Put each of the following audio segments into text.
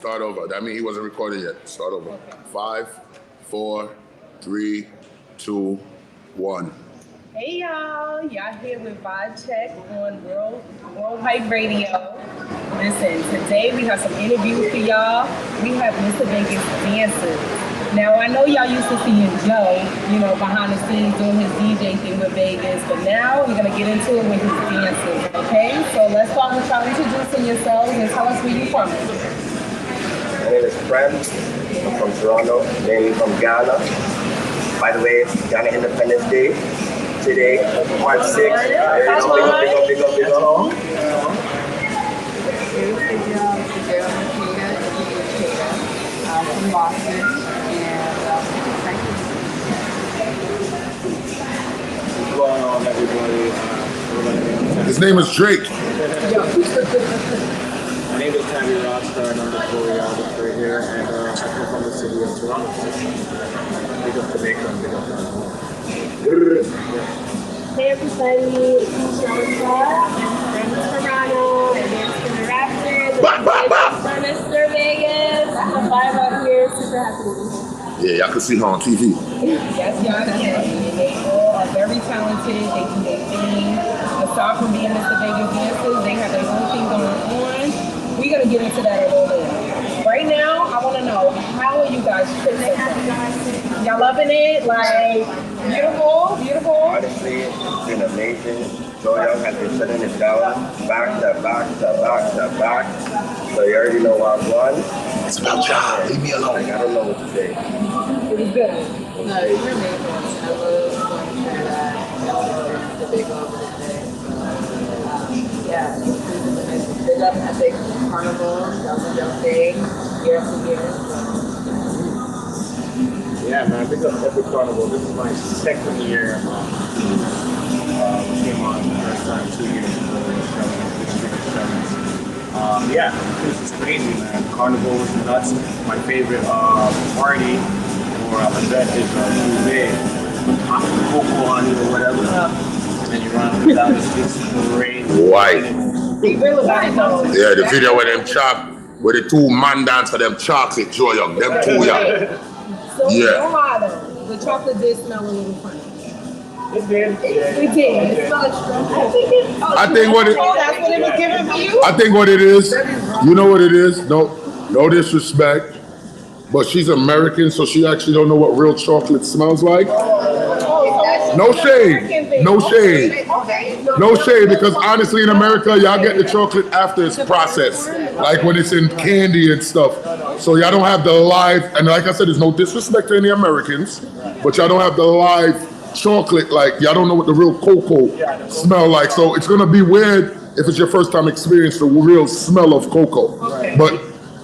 Start over. That means he wasn't recorded yet. Start over. Okay. 5, 4, 3, 2, 1. Hey y'all here with Vibe Check on World Hype Radio. Listen, today we have some interviews for y'all. We have Mr. Vegas dancers. Now I know y'all used to seeing Joe, behind the scenes doing his DJ thing with Vegas, but now we're gonna get into it with his dancers, okay? So let's start with y'all introducing yourselves and tell us where you from. My name is Prem. I'm from Toronto, mainly from Ghana. By the way, it's Ghana Independence Day today, March 6th. Big up. From Boston, What's going on, everybody? His name is Drake. My name is Tabby Rockstar, and I'm the choreographer here, and I come from the city of Toronto. Big up Jamaica and big up Toronto. Hey everybody, it's Shonda. I'm from Toronto, and it's from the Raptors. I'm Mr. Vegas. I'm the vibe out here, super happy to be here. Yeah, y'all can see her on TV. Yes, y'all can. And they all are very talented. They do their thing. Aside from being Mr. Vegas dancers, they have their own thing going on. We're going to get into that a little later. Right now, I want to know, how are you guys feeling? Y'all loving it? Like, beautiful? Honestly, it's been amazing. Joe Young has been shutting it down, back to back. So you already know what I'm on. It's about y'all. Leave me alone. I don't know what to say. It was good. No, it's your main one. I love going through that. The big over today. Yeah, it's big up Epic Carnival. That was your thing year after year. Yeah, man, big up Epic Carnival. This is my second year. We came on the first time 2 years ago. Yeah, this is crazy, man. Carnival was nuts. My favorite party or event is Juve. Hot cocoa on it or whatever. And then you run up and down the streets crazy. White. They real about it though. Yeah, the video with the two man dance for them chocolate Joe Young. Them two, yeah. So, Yeah. no matter. The chocolate did smell a little funny. It did. It did. It smelled strong. I think what it- That's what it was giving for you? I think what it is, you know what it is? No disrespect, but she's American, so she actually don't know what real chocolate smells like. No shade. No shade. No shade, because honestly in America, y'all get the chocolate after it's processed, like when it's in candy and stuff. So y'all don't have the live, and like I said, there's no disrespect to any Americans, but y'all don't have the live chocolate, like y'all don't know what the real cocoa smell like. So it's gonna be weird if it's your first time experiencing the real smell of cocoa. But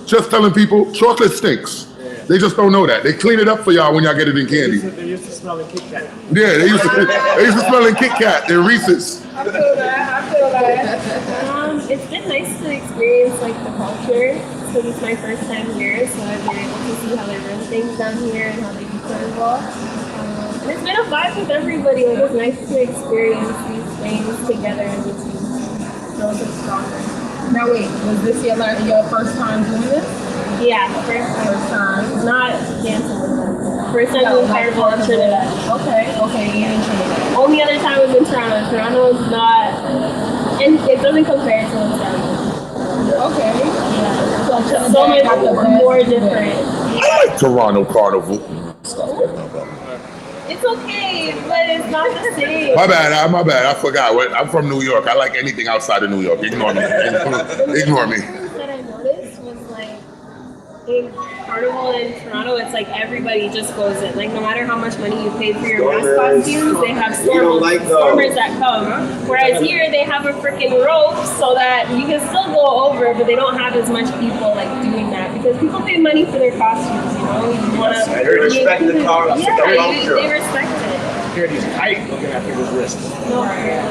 just telling people, chocolate stinks. They just don't know that. They clean it up for y'all when y'all get it in candy. They used to smell in Kit Kat. Yeah, they used to smell in Kit Kat and Reese's. I feel that. It's been nice to experience like the culture. So it's my first time here, so I've been able to see how they run things down here and how they do carnival. And it's been a vibe with everybody. Like, it's nice to experience these things together and just grow so stronger. Now wait, was this your first time doing this? Yeah, first time. Not dancing with them. First time doing carnival in Trinidad. Okay, and in Trinidad. Only other time was in Toronto. Toronto is not, and it doesn't compare to what's down here. Okay. Yeah. So much more different. I like Toronto Carnival. It's okay, but it's not the same. My bad. I forgot. I'm from New York. I like anything outside of New York. Ignore me. Ignore me. That I noticed was like in Carnival in Toronto, it's like everybody just goes in. Like no matter how much money you pay for your mask costumes, they have stormers that come. Whereas here they have a freaking rope so that you can still go over, but they don't have as much people like doing that because people pay money for their costumes. You wanna They respect the culture. Yeah, they respect it. Here he's tight looking at people's wrists. Okay.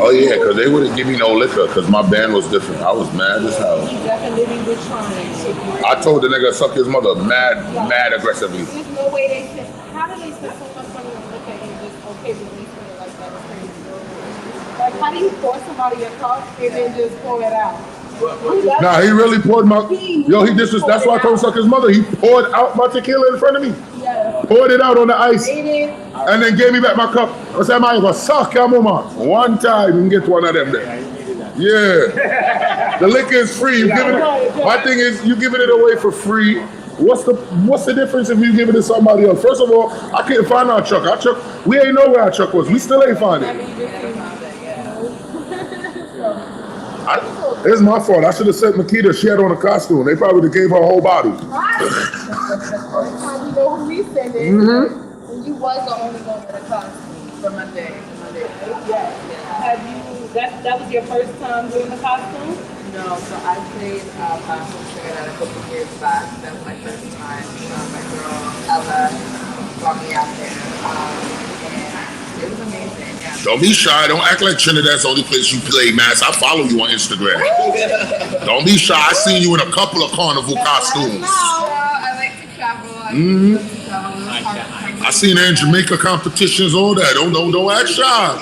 Oh yeah, because they wouldn't give me no liquor because my band was different. I was mad as hell. Definitely was trying. I told the nigga suck his mother mad aggressively. There's no way they said, how do they spend so much money on liquor and just okay releasing it like that? It's crazy. Like, how do you pour some out of your cup and then just pour it out? Nah, he really poured my. Yo, he did this. That's why I told him to suck his mother. He poured out my tequila in front of me. Poured it out on the ice. And then gave me back my cup. I said, man, you gonna suck your mama. One time, you can get one of them there. Yeah. The liquor is free. You giving it. My thing is, you giving it away for free. What's the difference if you give it to somebody else? First of all, I can't find our truck. Our truck, we ain't know where our truck was. We still ain't find it. It's my fault. I should have sent Makita. She had on a costume. They probably would have gave her whole body. Next time we know who we send it. And you was the only one with a costume For Monday. Yes. Have you? That was your first time doing the costume? No, so I played Possum Trinidad a couple years back. That was my first time. My girl Ella brought me out there. And it was amazing. Yeah. Don't be shy. Don't act like Trinidad's the only place you play, Mass. I follow you on Instagram. Don't be shy. I seen you in a couple of carnival costumes. I like to travel. I like to travel. I seen her in Jamaica competitions, all that. Don't act shy.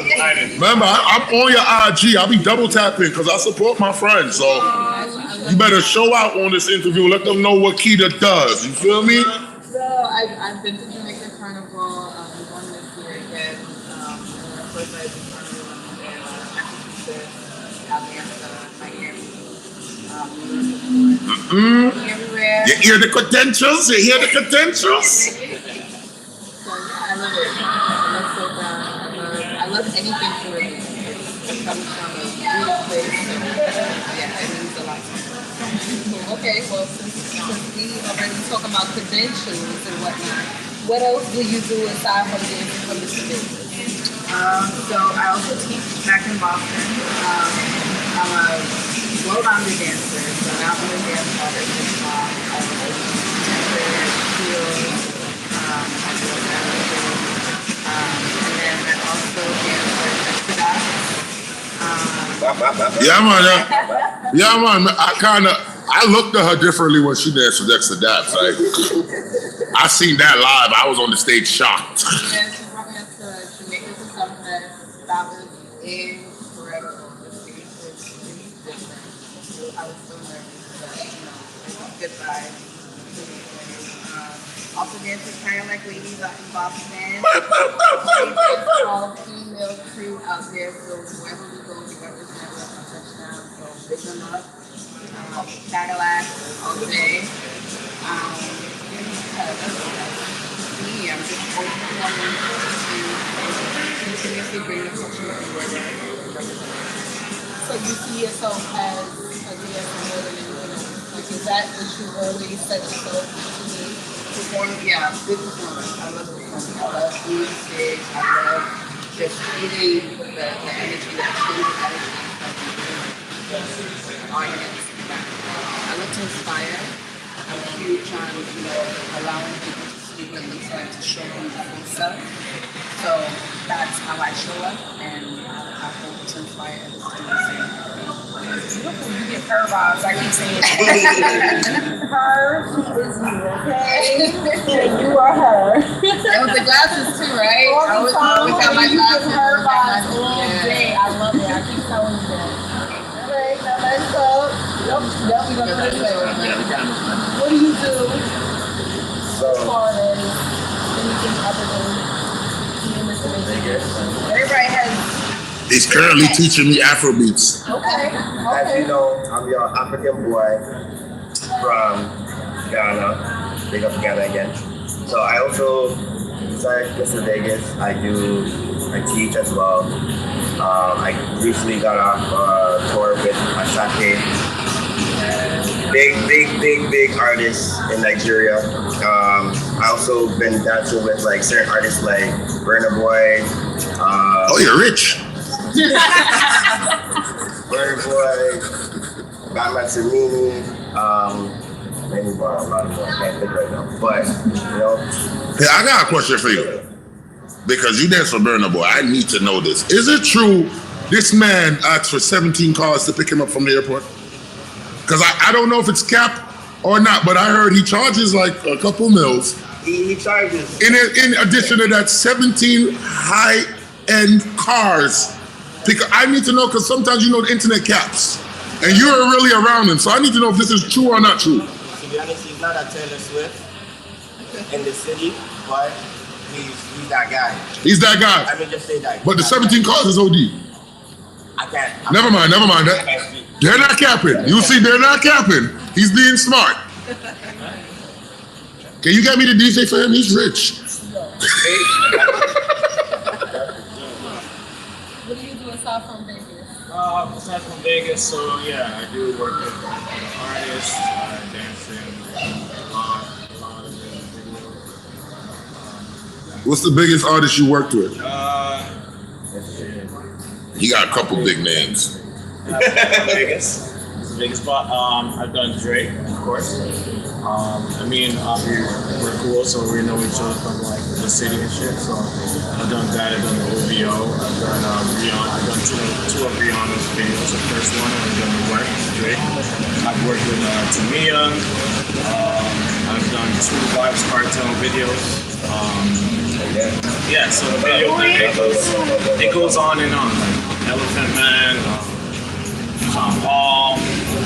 Remember, I'm on your IG. I'll be double tapping because I support my friends. So you better show out on this interview. Let them know what Keita does. You feel me? So I've been to Jamaica Carnival. I'm going this year again. Of course, I did Carnival in Massachusetts, Atlanta, Miami. Everywhere. You hear the credentials? You hear the credentials? So yeah, I love it. I love soca. I love anything Caribbean. It comes from a beautiful place. Yeah, it means a lot to me. Okay, well, since we already talk about credentials and whatnot, what else do you do aside from dancing from the business? So I also teach back in Boston. I'm a well-rounded dancer, so not only dance artist, I was a dancer, heels, I do a ballet, and then I also dance for Exodus. Yeah, man. I looked at her differently when she danced with Dexter Daps. Like, I seen that live. I was on the stage shocked. Yeah, she brought me up to Jamaica for Summerfest. That was incredible. The stage was really different. I was so nervous, but it was good vibes. Also danced with Kind Like Ladies out in Boston. All female crew out there, so wherever we go, we represent a touchdown. So big them up. Cadillac all day. I'm just overcoming to continuously bring the culture forward. So you see yourself as a dancer more than anything else? Like, is that what you always set yourself to be? Yeah, big performance. I love performing. I love being big. I love just feeling the energy that changes the audience. I love to inspire. I'm huge on, allowing people to speak and like to show them their full self. So that's how I show up, and I hope to inspire others to do the same. Beautiful. You get her vibes. I keep saying her, she is you, okay? And you are her. And with the glasses too, right? All the time, always got my you glasses. give her vibes all Yeah. day. I love it. I keep telling you that. Okay, now let's go. Yep, we gonna do this way. What do you do as far as anything other than being Mr. Vegas? Everybody has. He's currently teaching me Afrobeats. Okay. As you know, I'm your African boy from Ghana. Big up Ghana again. So I also, besides Mr. Vegas, I teach as well. I recently got off a tour with Asake. Big artists in Nigeria. I also been dancing with like certain artists like Burna Boy. Oh, you're rich. Burna Boy, Batman Samini, maybe more, a lot more. I can't think right now. But Hey, I got a question for you. Because you dance for Burna Boy, I need to know this. Is it true this man asked for 17 cars to pick him up from the airport? Because I don't know if it's capped or not, but I heard he charges like a couple mils. he charges. In addition to that, 17 high-end cars. Because I need to know, because sometimes the internet caps. And you were really around him, so I need to know if this is true or not true. To be honest, he's not a Taylor Swift in the city, but he's that guy. He's that guy. I mean, just say that. But the 17 cars is OD. I can't. Never mind. They're not capping. You see, they're not capping. He's being smart. Can you get me the DJ for him? He's rich. What do you do aside from Vegas? Aside from Vegas, so yeah, I do work with artists, dancing, What's the biggest artist you worked with? He got a couple big names. Vegas. It's the biggest spot. I've done Drake, of course. I mean, we're cool, so we know each other from like the city and shit. So I've done that. I've done the OVO. I've done Rihanna. I've done two of Rihanna's videos. The first one, I've done the work with Drake. I've worked with Tamia. I've done 2 Vibes Cartel videos. Yeah, so the video it goes on and on. Like Elephant Man, Sean Paul,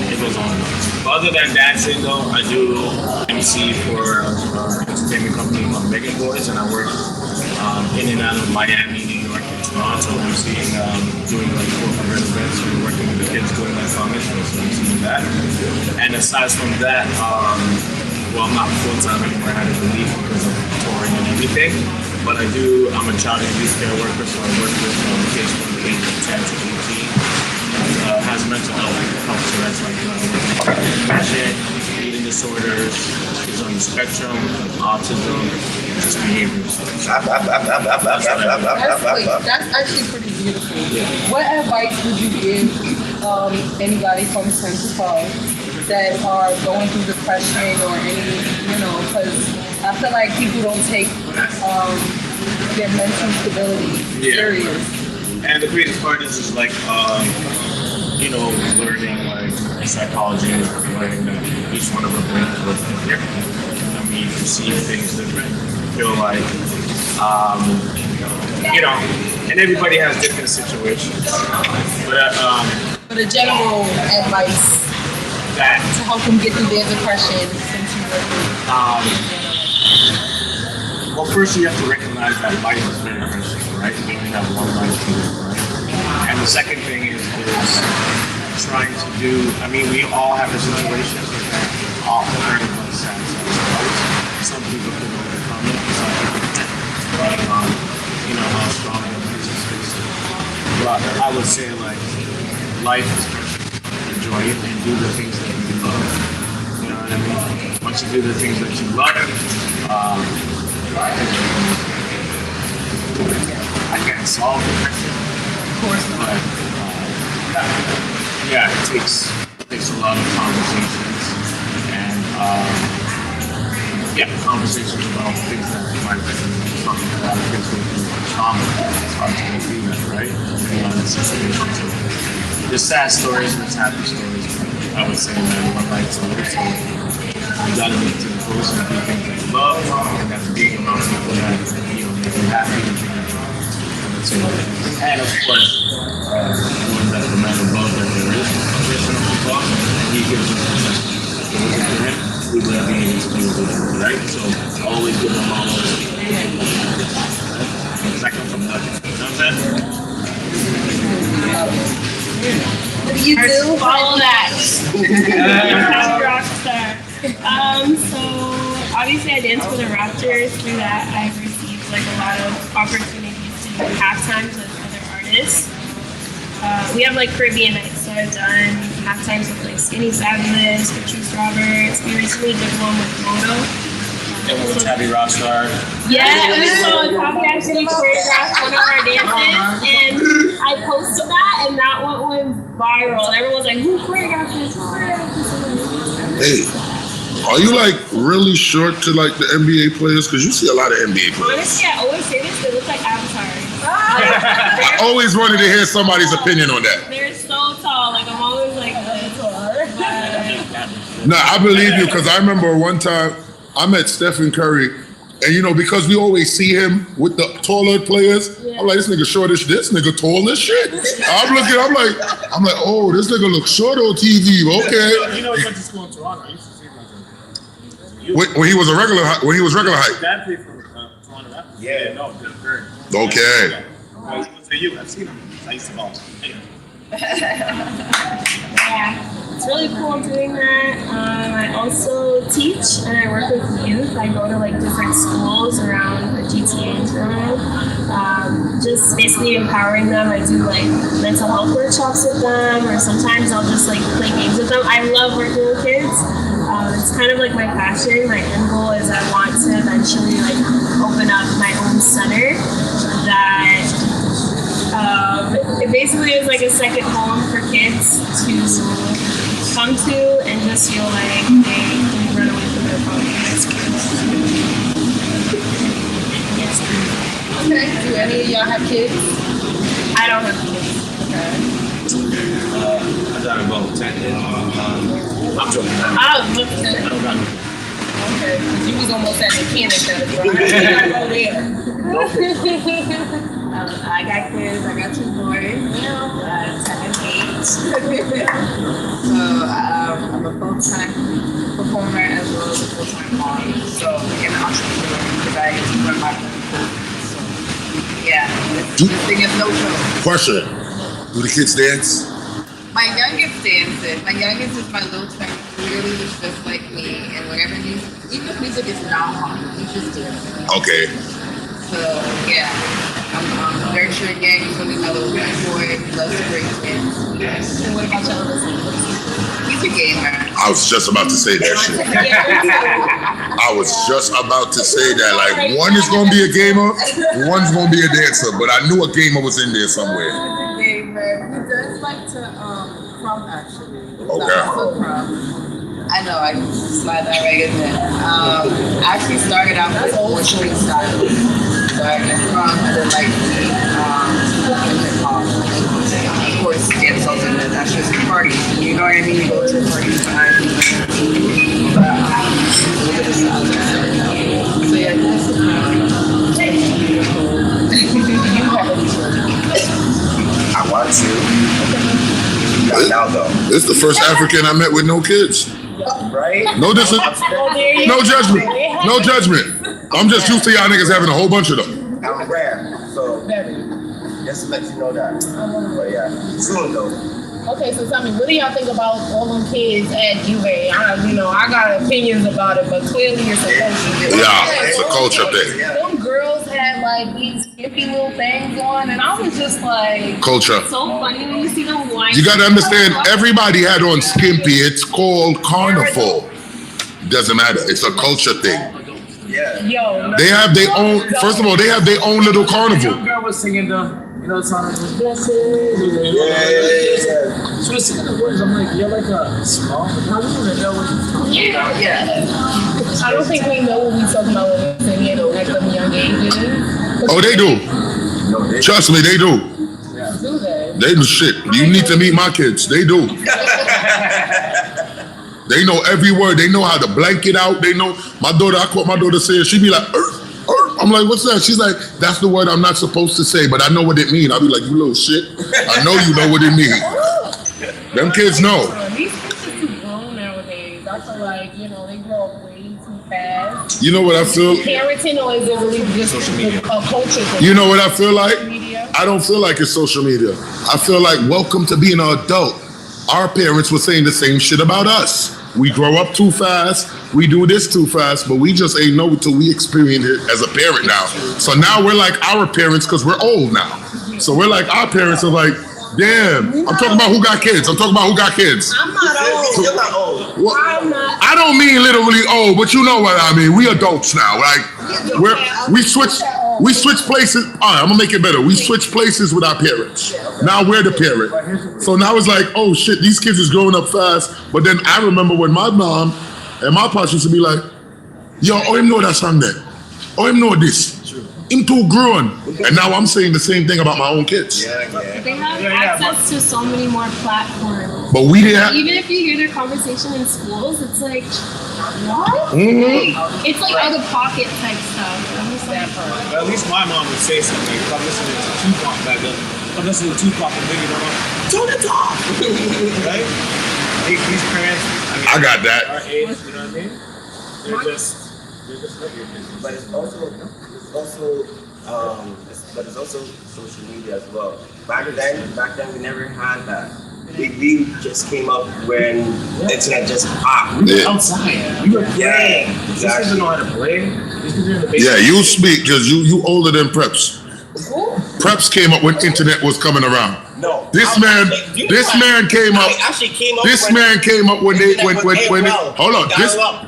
it goes on. But other than dancing though, I do MC for an entertainment company called Megan Boys, and I work in and out of Miami, New York, and Toronto. MCing, doing like corporate events. We're working with the kids doing like comments, so MCing that. And aside from that, well, I'm not full-time anymore. I had to leave because of touring and everything. But I'm a child and youth care worker, so I work with kids from the age of 10 to 18. Has mental health, so that's like depression, eating disorders, kids on the spectrum, autism, just behaviors. That's actually pretty beautiful. What advice would you give anybody from Central Park that are going through depression or any, because I feel like people don't take their mental stability serious. And the greatest part is like, learning like psychology and learning that each one of our brains work differently. I mean, you perceive things different, feel like, and everybody has different situations. But a general advice That to help them get through their depression since you work well, first you have to recognize that life is very precious, right? You only have one life to live, right? And the second thing is trying to do, I mean, we all have a situation that all very much sad. Some people can overcome it, some people can't, depending on, how strong their person is. But I would say, like, life is precious. Enjoy it and do the things that you love. You know what I mean? Once you do the things that you love, I can't solve depression, of course, but it takes a lot of conversations and conversations about things that might be something a lot of kids go through trauma. It's hard to go through that, right? In a lot of situations. So there's sad stories, there's happy stories. I would say that one life to live. So you gotta get to the fullest and do things that you love, and that's being around people that make you happy. And of course, knowing that the man above that there is a foundation of the law, and he gives us the best. If it wasn't for him, we wouldn't be able to do it, right? So always give them all those. Second from nothing. You know what I'm saying? What do you do? Follow that. Rockstar. So obviously I dance for the Raptors. Through that, I've received like a lot of opportunities to do halftimes with other artists. We have like Caribbean nights, so I've done halftimes with like Skinny Fabulous, Patrice Roberts. We recently did one with Moto. And with Tabby Rockstar. Yeah, so Tabby actually choreographed one of our dances, and I posted that, and that one went viral. Everyone's like, "Who choreographed this? Who choreographed this?" Hey, are you like really short to like the NBA players? Because you see a lot of NBA players. Honestly, I always say this, they look like avatars. I always wanted to hear somebody's opinion on that. They're so tall, like I'm always like, No, I believe you because I remember one time I met Stephen Curry And you know, because we always see him with the taller players, I'm like, this nigga shortish, this nigga tall as shit. I'm like, oh, this nigga looks short on TV. Okay. You know, he went to school in Toronto. I used to see him like When he was regular height. Dad played for Toronto Raptors. Yeah. No, the third. Okay. Well, he went to you. I've seen him. I used to follow him. Anyway. Yeah, it's really cool doing that. I also teach and I work with youth. I go to like different schools around the GTA in Toronto. Just basically empowering them. I do like mental health workshops with them, or sometimes I'll just like play games with them. I love working with kids. It's kind of like my passion. My end goal is I want to eventually like open up my own center that it basically is like a second home for kids to come to and just feel like they run away from their problems. Okay. Do any of y'all have kids? I don't have kids. I've done about 10 years. I'm joking. I don't look I don't got no. Okay. You was almost at mechanic that I got kids. I got 2 boys, 10 and 8. So I'm a full-time performer as well as a full-time mom. So an entrepreneur because I run my own business. So yeah, this thing is no joke. Question. Do the kids dance? My youngest dances. My youngest is my little twin. Really looks just like me, and whatever music, even if music is not on, he just dances. Okay. So yeah, I'm nurturing gang. He's really my little boy. He loves to break kids. And what about your oldest? He's a gamer. I was just about to say that shit. I was just about to say that. Like, one is gonna be a gamer, one's gonna be a dancer. But I knew a gamer was in there somewhere. Gamer. He does like to crumb actually. Okay. So crumb. I know, I can slide that right in there. I actually started out with old street style. So I can crumb and then like the hip hop. Of course, dance something that's just a party. You know what I mean? You go to a party time. But look at the style that I started out. So yeah, this is I want to. Not now though. This is the first African I met with no kids. Right? No judgment. No judgment. I'm just used to y'all niggas having a whole bunch of them. I'm rare. So just to let you know that. But yeah, soon though. Okay, so tell me, what do y'all think about all them kids at UVA? I got opinions about it, but clearly it's a culture. Yeah, it's a culture thing. Them girls had like these skimpy little things on, and I was just like, Culture. So funny when you see them white. You gotta understand, everybody had on skimpy. It's called carnival. Doesn't matter. It's a culture thing. Yeah. yo. They have their own, first of all, they have their own little carnival. Young girl was singing you know the song? Yeah. She was singing the words. I'm like, you're like a small. How do you know what you're talking about? I don't think we know what we talking about when we're singing at them young ages. Oh, they do. Trust me, they do. Do they? They do shit. You need to meet my kids. They do. They know every word. They know how to blank it out. They know. My daughter, I caught my daughter saying, she'd be like, I'm like, what's that? She's like, that's the word I'm not supposed to say, but I know what it means. I'll be like, you little shit. I know you know what it means. Them kids know. These kids are too grown nowadays. I feel like, they grow up way too fast. You know what I feel? Parenting, or is it really just a culture thing? You know what I feel like? Media? I don't feel like it's social media. I feel like welcome to being an adult. Our parents were saying the same shit about us. We grow up too fast. We do this too fast, but we just ain't know till we experience it as a parent now. So now we're like our parents because we're old now. So we're like our parents are like, damn. I'm talking about who got kids. I'm talking about who got kids. I'm not old. You're not old. What? I'm not. I don't mean literally old, but you know what I mean. We adults now. Like we switch places. All right, I'm gonna make it better. We switch places with our parents. Now we're the parent. So now it's like, oh shit, these kids is growing up fast. But then I remember when my mom and my pops used to be like, yo, oh him know that song there. Oh him know this. him too grown. And now I'm saying the same thing about my own kids. Yeah. They have Yeah, access to so many more platforms. But we didn't have. Even if you hear their conversation in schools, it's like, what? Mhm. It's like out of pocket type stuff. I'm just like, But at least my mom would say something. If I'm listening to Tupac back then, I'm listening to Tupac and Biggie, I'm like, turn it off! Right? These parents, I got that. our age, you know what I mean? They're just like your business. But it's also social media as well. Back then we never had that. We just came up when internet just popped. Yeah. Outside. You were playing. Yeah, These kids didn't know how to play. These kids are in the Yeah, basement. you speak because you older than Preps. Preps came up when internet was coming around. No. This man came up. I actually came up This when man came up when they when AOL. hold on.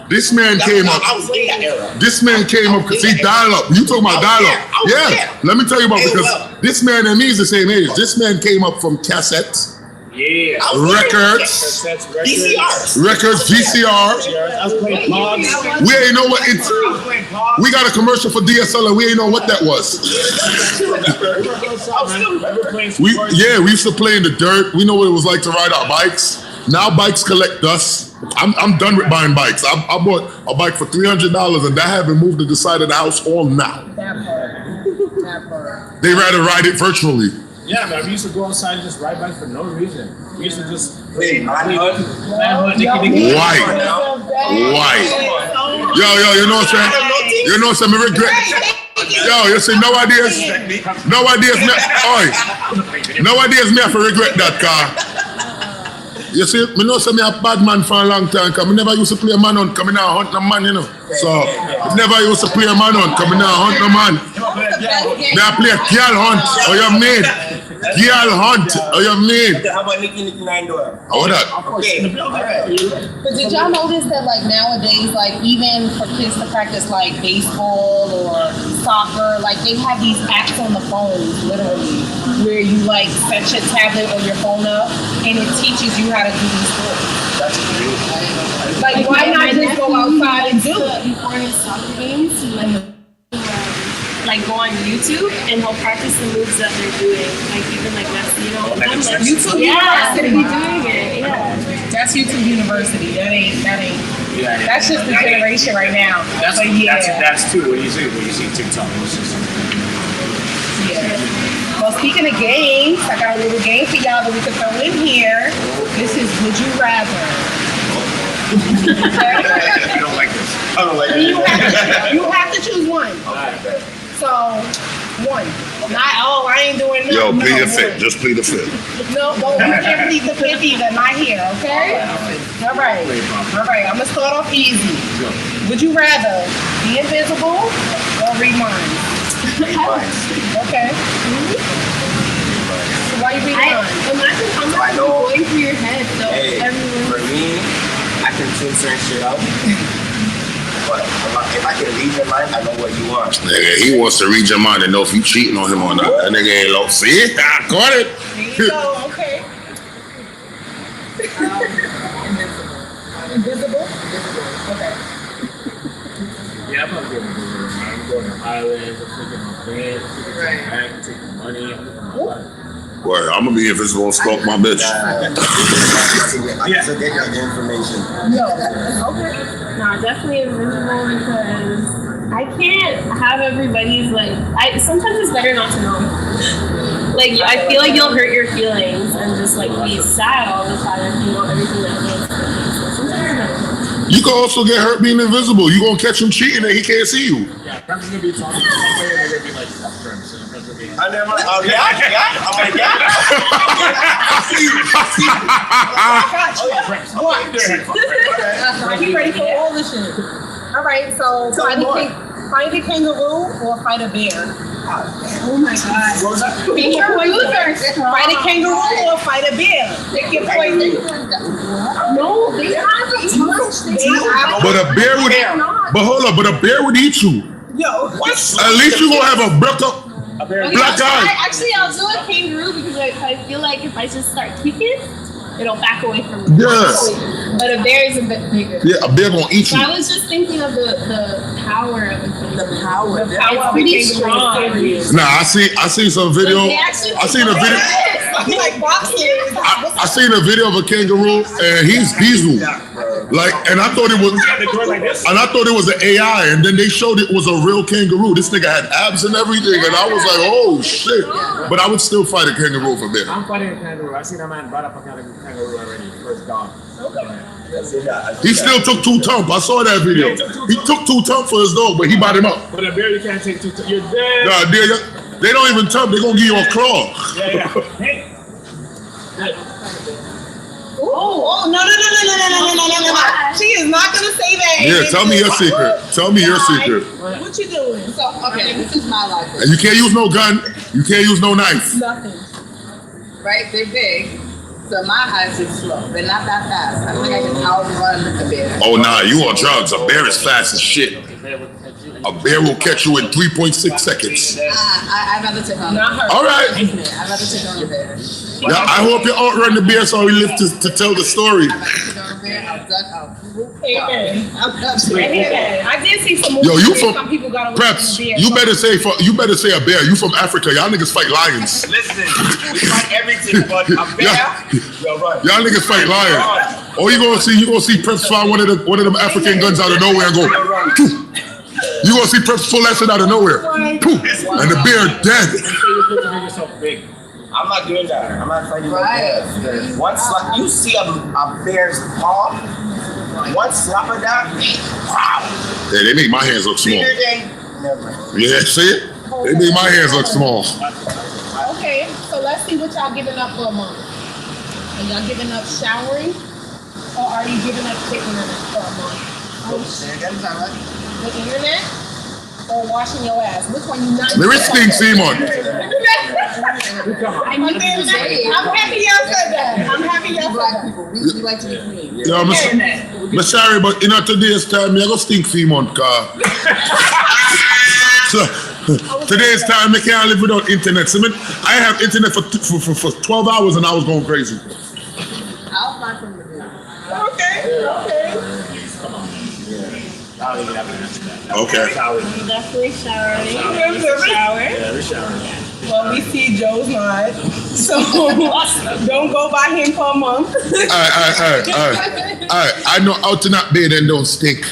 This man That- came I up. was in that era. This man came up because he dial up. You talking about dial up? I was Yeah. there. Let me tell you about because AOL. this man and me is the same age. This man came up from cassettes, Yeah. I was there. records, Cassettes, records. VCRs. VCR. I was playing Pogs. We ain't know what it's. I was playing Pogs. We got a commercial for DSL and we ain't know what that was. We used to play in the dirt. We know what it was like to ride our bikes. Now bikes collect dust. I'm done with buying bikes. I bought a bike for $300 and that haven't moved to the side of the house all now. That part. They rather ride it virtually. Yeah, man, we used to go outside and just ride bikes for no reason. We used to just Hey, manhood. White. Yo, you know what I'm saying? You know what I'm saying? Me regret. Yo, you see, nowadays me, nowadays me have to regret that car. You see, me know say me a bad man for a long time, cause me never used to play a man hunt, coming out hunt no man, you know. So, me never used to play a man hunt, coming out hunt no man. Me a play a girl hunt, or you mean? Girl hunt, or you mean? How about Nicky 9 door? What that? Okay. Alright. But did y'all notice that like nowadays, like even for kids to practice like baseball or soccer, like they have these apps on the phones, literally, where you like set your tablet or your phone up and it teaches you how to do these sports. That's cute. Like, why not just go outside and do it? Before his soccer games, like go on YouTube and he'll practice the moves that they're doing. Like even like Messi, you know. YouTube Yeah, University. they'll be doing it. Yeah. That's YouTube University. That ain't. Yeah, That's just the generation right now. That's But yeah. that's too. When you see TikTok, it's just Yeah. Well, speaking of games, I got a little game for y'all that we can throw in here. This is Would You Rather. I don't like this. I don't like You have to choose one. So, one. Not, I ain't doing nothing. Yo, plead no, the fifth. Just plead the fifth. No, you can't plead the fifth either. Not here, okay? All right. I'm going to start off easy. Would you rather be invisible or read minds? Okay. So why you read minds? Imagine how much is going through your head. So Hey, everyone. for me, I can tune certain shit out. But if I can read your mind, I know what you want. Nigga, he wants to read your mind and know if you cheating on him or not. That nigga ain't low. See? I caught it. There you go, okay. Invisible? Okay. Yeah, I'm not going to do it. I'm going to islands, I'm taking my bed, I'm taking money, I'm taking my life. Well, I'm gonna be invisible and stalk my bitch. I can get your information. No, definitely invisible because I can't have everybody's sometimes it's better not to know. Like I feel like you'll hurt your feelings and just like be sad all the time if you know everything that goes on. So sometimes it's better not to know. You can also get hurt being invisible. You gonna catch him cheating and he can't see you. Yeah, Prep's gonna be talking to somebody and they're gonna be like, that's Prep. So Prep's gonna be I never. Oh yeah. I'm like yeah. Are you ready for all this shit? All right, so find a kangaroo or fight a bear? Oh my God. What was that? Pick your poison. Fight a kangaroo or fight a bear? Pick your poison. No, they have too much. But a bear would. But hold up. But a bear would eat you. Yo, what? At least you gonna have a breakup. Black eye. I'll do a kangaroo because I feel like if I just start kicking, it'll back away from me. Yeah. But a bear is a bit bigger. Yeah, a bear gonna eat So you. I was just thinking of the power of it. The power. The power of a pretty kangaroo. strong. Nah, I seen some video. I seen a video. Like boxing. I seen a video of a kangaroo, and he's like, and I thought it was, and I thought it was an AI, and then they showed it was a real kangaroo. This nigga had abs and everything, and I was like, oh shit! But I would still fight a kangaroo for better. I'm fighting a kangaroo. I seen a man brought up a kangaroo already. First dog. He still took 2 thump. I saw that video. He took 2 thump for his dog, but he bought him up. But a bear, you can't take 2. You're dead. Nah, they don't even thump. They gonna give you a claw. Yeah. Hey. Oh, no. She is not gonna say that. Yeah, tell me your secret. Tell me your secret. What you doing? So, okay, this is my life. And you can't use no gun. You can't use no knife. Nothing. Right? They're big. So my eyes are slow. They're not that fast. I think I can outrun a bear. Oh nah, you on drugs. A bear is fast as shit. A bear will catch you in 3.6 seconds. I'd rather take on Not her. All right. I'd rather take on a bear. Yeah, I hope you outrun the bear so he live to tell the story. I'd rather take on a bear. I'll duck out. Amen. Amen. I did see some Yo, movies you where from some people got away Preps? from the bear. You better say a bear. You from Africa? Y'all niggas fight lions. Listen, we fight everything, but a bear. Yo, right. Y'all niggas fight lions. Or you gonna see Preps find one of them African guns out of nowhere and go. Poof. You gonna see Preps pull that shit out of nowhere, poof, and the bear dead. I'm not doing that. I'm not fighting Right. bears. One slap, you see a bear's paw, one slap of that, wow. Yeah, they make my hands look small. Bigger than, never. Yeah, see it? They make my hands look small. Okay, so let's see what y'all giving up for a month. Are y'all giving up showering, or are you giving up the internet for a month? The internet, or washing your ass? Which one you not? There is thing, Simon. I'm happy y'all said that. I'm happy y'all said Black that. people, we like to be clean. Yeah, I'm sorry, but in today's time, I go stink Fremont car. So, today's time, I can't live without internet. So, I have internet for 12 hours and I was going crazy. I'll find from the video. Okay. Okay. Definitely showering. Shower. Yeah, we showering. Well, we see Joe's not, so don't go by him for a month. All right. I know how to not bathe and don't stink.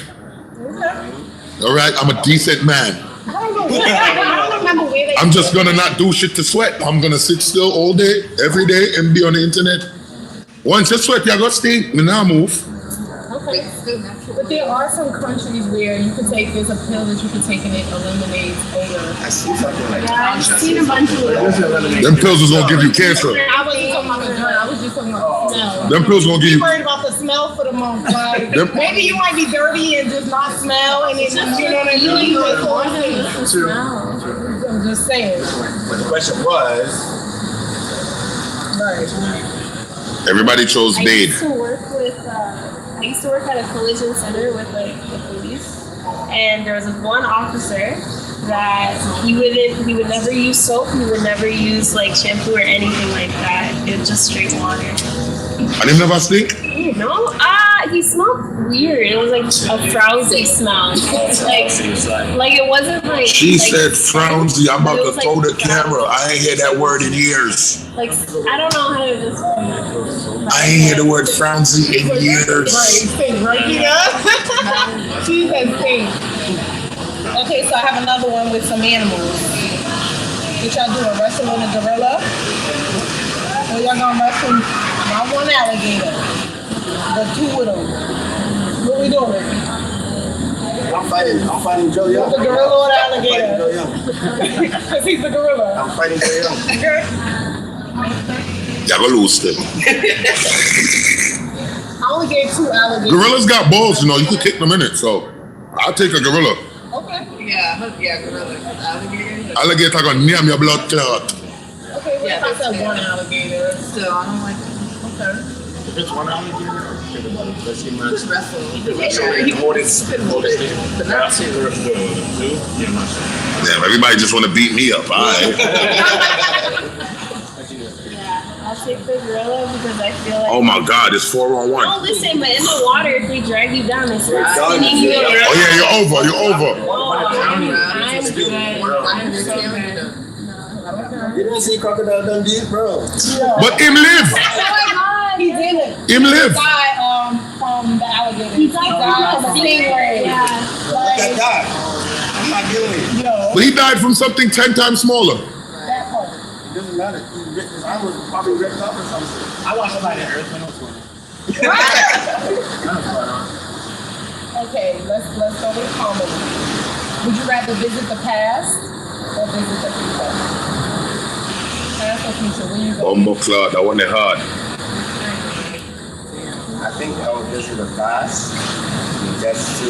All right, I'm a decent man. I don't remember where they. I'm just gonna not do shit to sweat. I'm gonna sit still all day, every day, and be on the internet. Once you sweat, you gotta stink. Me now move. Okay. But there are some countries where you can take, there's a pill that you can take and it eliminates odor. I see something like Yeah, I've seen a bunch of them. Them pills is gonna give you cancer. I wasn't talking about the drug, I was just talking about the smell. Them pills gonna give You you. worried about the smell for the month, like Them- maybe you might be dirty and just not smell, and it just, you know what I mean? I'm just saying. But the question was, Right. Everybody chose I bathe. used to work with, I used to work at a collision center with like the police, and there was this one officer that he would never use soap, he would never use like shampoo or anything like that. It was just straight water. And him never stink? No, he smelled weird. It was like a frowsy smell. Like it wasn't like. She like, said, frownsy, I'm about it to was, like, throw the camera. I ain't hear that word in years. Like I don't know how to describe it. I ain't hear the word frownsy in Right, years. stink, right, Gina? She said stink. Okay, so I have another one with some animals. What y'all doing? Wrestling a gorilla? Or y'all gonna wrestle not one alligator, but 2 of them? What we doing? I'm fighting Joe Young. The gorilla or the I'm fighting alligator? Joe Young. Because he's a gorilla. I'm fighting Joe Young. Okay. Y'all gonna lose them. I only gave 2 alligators. Gorillas got balls, you know, you can kick them in it, so I'll take a gorilla. Okay. Yeah, gorilla. Alligator. Alligator gonna name your blood clot. Okay, what if I said 1 alligator? Still, I don't like it. Okay. If it's one alligator, let's see, man. Just wrestle. Hold it. But not 2. Damn, everybody just wanna beat me up, alright. Yeah, I'll take the gorilla because I feel like. Oh my God, it's 4-on-1. Oh, listen, but in the water, if they drag you down, it's not Done. spinning you around. Oh yeah, you're over. I'm good. I'm so good. You didn't see Crocodile Dundee, bro. But him live. He didn't. Him live. He died from the alligator. He died from a stingray. Yeah. Look at that. I'm not dealing with it. But he died from something 10 times smaller. It doesn't matter. His arm was probably ripped off or something. I watched a lot of Earth Middle School. Okay, let's go with comedy. Would you rather visit the past or visit the future? Past or future? Where you go? Bumbleclad, that one they hard. I think I would visit the past just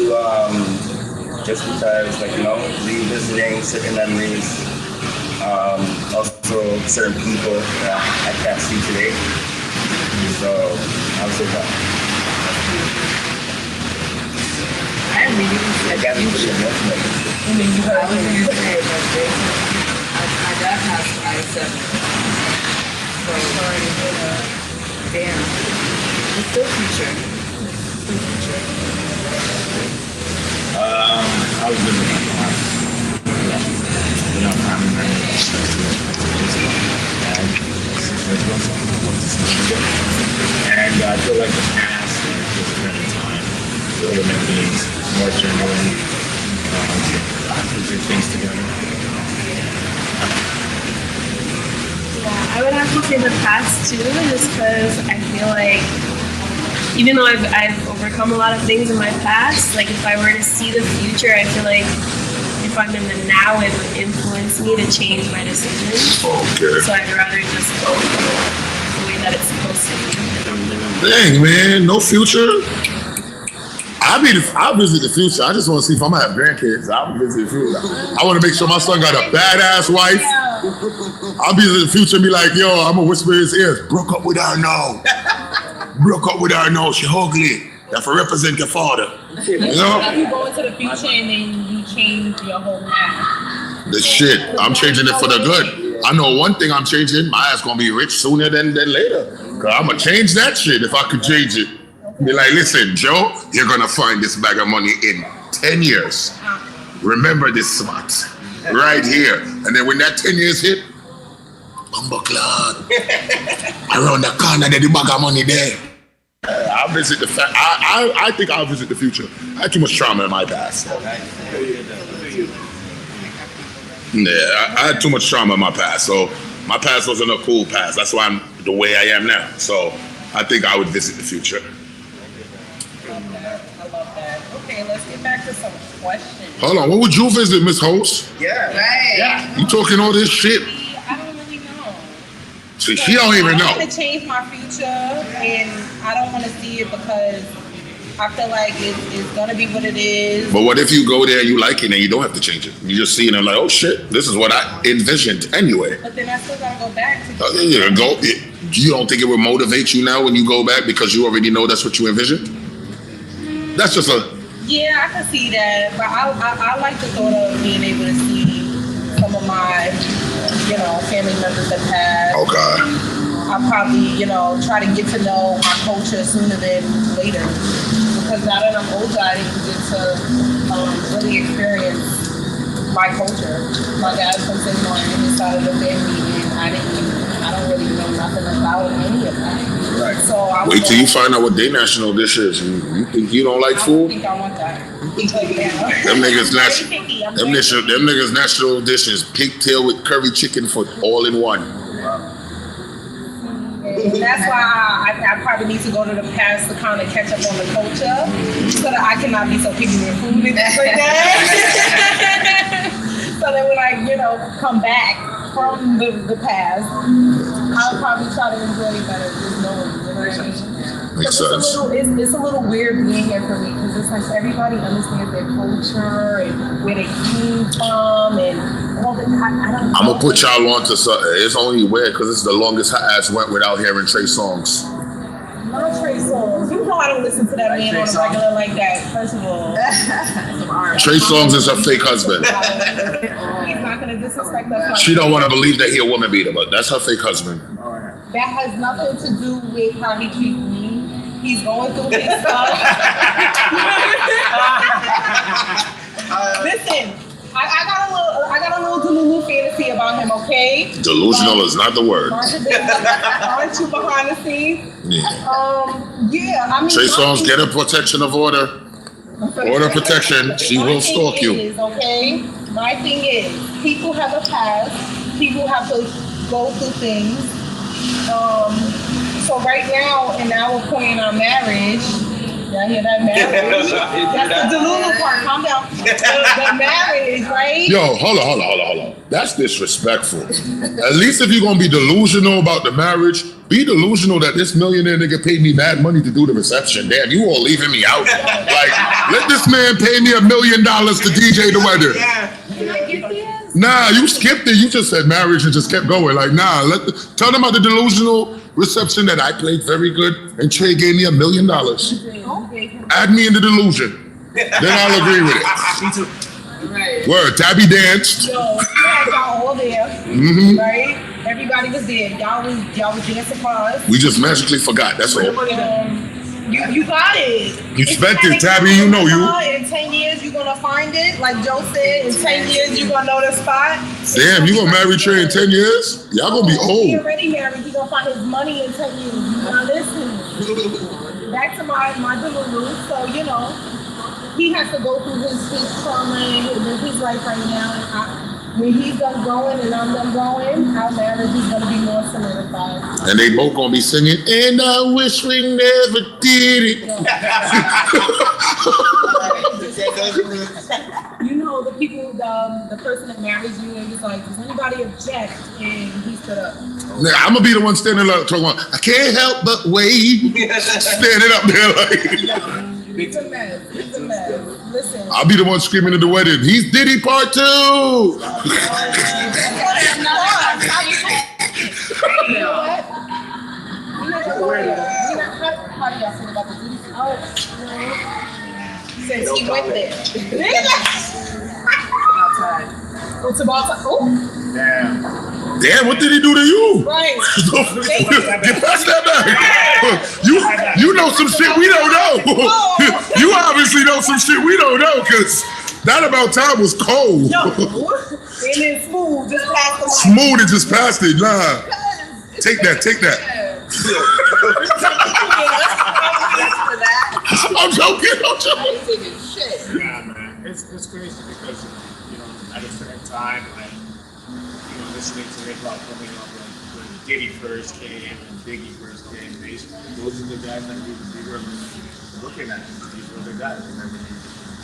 because, like, you know, revisiting certain memories, also certain people that I can't see today. So I would say that. I immediately I said got to put future. it in. And then you I heard was me. gonna say, but my dad passed when I was 7. So damn. It's still future. I was living in the past. Without family members. And I feel like the past is just spending time. The other memories, more genuine, good things together. Yeah, I would have to say the past too, just because I feel like even though I've overcome a lot of things in my past, like if I were to see the future, I feel like if I'm in the now, it would influence me to change my decisions. Okay. So I'd rather just go the way that it's supposed to be. Dang, man, no future. I'll visit the future. I just want to see if I'm gonna have grandkids. I'll visit the future. I want to make sure my son got a badass wife. I'll be in the future and be like, yo, I'm gonna whisper in his ears. Broke up with her now. Broke up with her now. She ugly. You have to represent your father. You know? You go into the future and then you change your whole life. The shit. I'm changing it for the good. I know one thing I'm changing. My ass gonna be rich sooner than later. Cause I'm gonna change that shit if I could change it. Be like, listen, Joe, you're gonna find this bag of money in 10 years. Remember this spot right here. And then when that 10 years hit, Bumbleclad. Around the corner, there's the bag of money there. I'll visit the I think I'll visit the future. I had too much trauma in my past. Yeah, I had too much trauma in my past. So my past wasn't a cool past. That's why I'm the way I am now. So I think I would visit the future. I love that. Okay, let's get back to some questions. Hold on, what would you visit, Miss Host? Yeah. Right. Yeah. You talking all this shit? I don't really know. See, she don't even I know. want to change my future, and I don't want to see it because I feel like it's gonna be what it is. But what if you go there and you like it and you don't have to change it? You just see it and like, oh shit, this is what I envisioned anyway. But then I still gotta go back to. You don't think it would motivate you now when you go back because you already know that's what you envisioned? That's just a. Yeah, I can see that, but I like the thought of being able to see some of my, family members that passed. Okay. I'll probably, try to get to know my culture sooner than later. Because now that I'm older, I didn't get to really experience my culture. My dad's from Samoa and his side of the family, and I don't really know nothing about any of that. Right. So I Wait till you find out what their national dish is. You think you don't like I don't food? think I want that. Them niggas national dish is pigtail with curry chicken for all in one. And that's why I probably need to go to the past to kind of catch up on the culture so that I cannot be so picky with food and things like that. So that when I, come back from the past, I'll probably try to enjoy it better just knowing, what I mean? Makes So sense. it's a little weird being here for me because it's like everybody understands their culture and where they came from and all that. I don't know. I'm gonna put y'all on to something. It's only weird because it's the longest her ass went without hearing Trey Songz. Not Trey Songz. You know I don't listen to that man on a regular like that. First of all, Trey Songz is her fake husband. he's not gonna disrespect us. She don't want to believe that he a woman beater, but that's her fake husband. That has nothing to do with how he treats me. He's going through his stuff. Listen, I about him, okay? Delusional is not the word. Aren't you behind the scenes? Yeah. Yeah, I mean. Trey Songz, get a protection of order. Order protection. She will stalk you. Okay? My thing is, people have a past. People have to go through things. So right now, in our point in our marriage, y'all hear that marriage? That's the Delulu part. Calm down. The marriage, right? Yo, hold on. That's disrespectful. At least if you're gonna be delusional about the marriage, be delusional that this millionaire nigga paid me mad money to do the reception. Damn, you all leaving me out. Like, let this man pay me $1 million to DJ the wedding. Can I get this? Nah, you skipped it. You just said marriage and just kept going. Like, nah, tell them about the delusional reception that I played very good and Trey gave me $1 million. Add me in the delusion. Then I'll agree with it. Me too. Right. Word, Tabby danced. Yo, we had y'all all there, right? Everybody was there. Y'all was dancing for us. We just magically forgot. That's all. You got it. You spent it, Tabby. You know you. In 10 years, you're gonna find it. Like Joe said, in 10 years, you're gonna know the spot. Damn, you gonna marry Trey in 10 years? Y'all gonna be He old. already married. He gonna find his money in 10 years. You now listen. Back to my Delulu. So you know, he has to go through his trauma and his life right now. When he's done growing and I'm done growing, our marriage is gonna be more solidified. And they both gonna be singing, and I wish we never did it. You know, the people, the person that marries you, and was like, does anybody object? And he stood up. Now, I'm gonna be the one standing up talking about, I can't help but wait. Standing up there like. It's a mess. It's a mess. Listen. I'll be the one screaming at the wedding, he's Diddy part 2. You know what? How do y'all feel about the Diddy? Since he went there. It's about time. Oh. Damn, what did he do to you? Right. Get past that back. You know some shit we don't know. You obviously know some shit we don't know, because that about time was cold. No. And then smooth, just past the mic. Smooth and just passed it. Nah. Take that. I'm joking. Yeah, man. It's crazy because, you know, at a certain time, like, you know, listening to hip hop coming up when Diddy first came and Biggie first came, those are the guys that we were looking at. These were the guys. Remember, you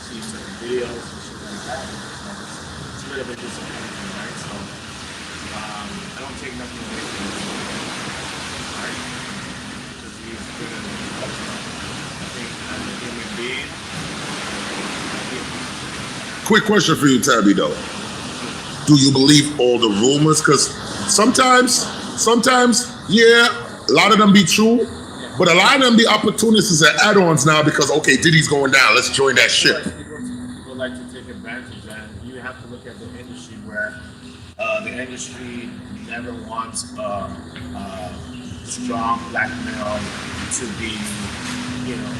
see certain videos and shit like that. It's a bit of a disappointment, right? So, I don't take nothing away from him, right? Because he's good at it. I think as a human being, Quick question for you, Tabby, though. Do you believe all the rumors? Because sometimes, yeah, a lot of them be true, but a lot of them be opportunities and add-ons now because, okay, Diddy's going down, let's join that ship. People like to take advantage, and you have to look at the industry where the industry never wants strong black male to be, you know,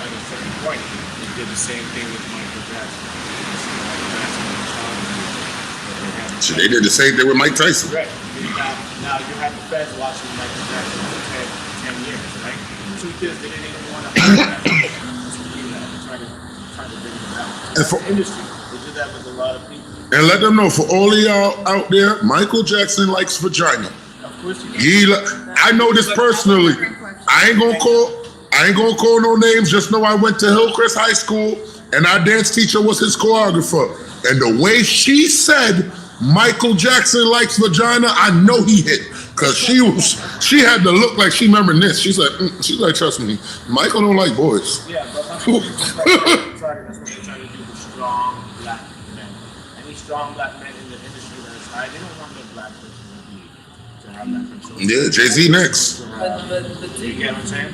at a certain point. They did the same thing with Michael Jackson. So they did the same thing with Mike Tyson. Right. Now you have the feds watching Michael Jackson for 10 years, right? Truth is, they didn't even want to try to bring it down. And for, The industry, they did that with a lot of people. and let them know, for all of y'all out there, Michael Jackson likes vagina. Of course you I know this personally. I ain't gonna call no names. Just know I went to Hillcrest High School, and our dance teacher was his choreographer. And the way she said Michael Jackson likes vagina, I know he hit. Cause she had to look like she reminisced. She's like, trust me, Michael don't like boys. Yeah, but that's what they're trying to do with strong black men. Any strong black men in the industry that is high, they don't want the black person to have that control. Yeah, Jay-Z next. You get what I'm saying?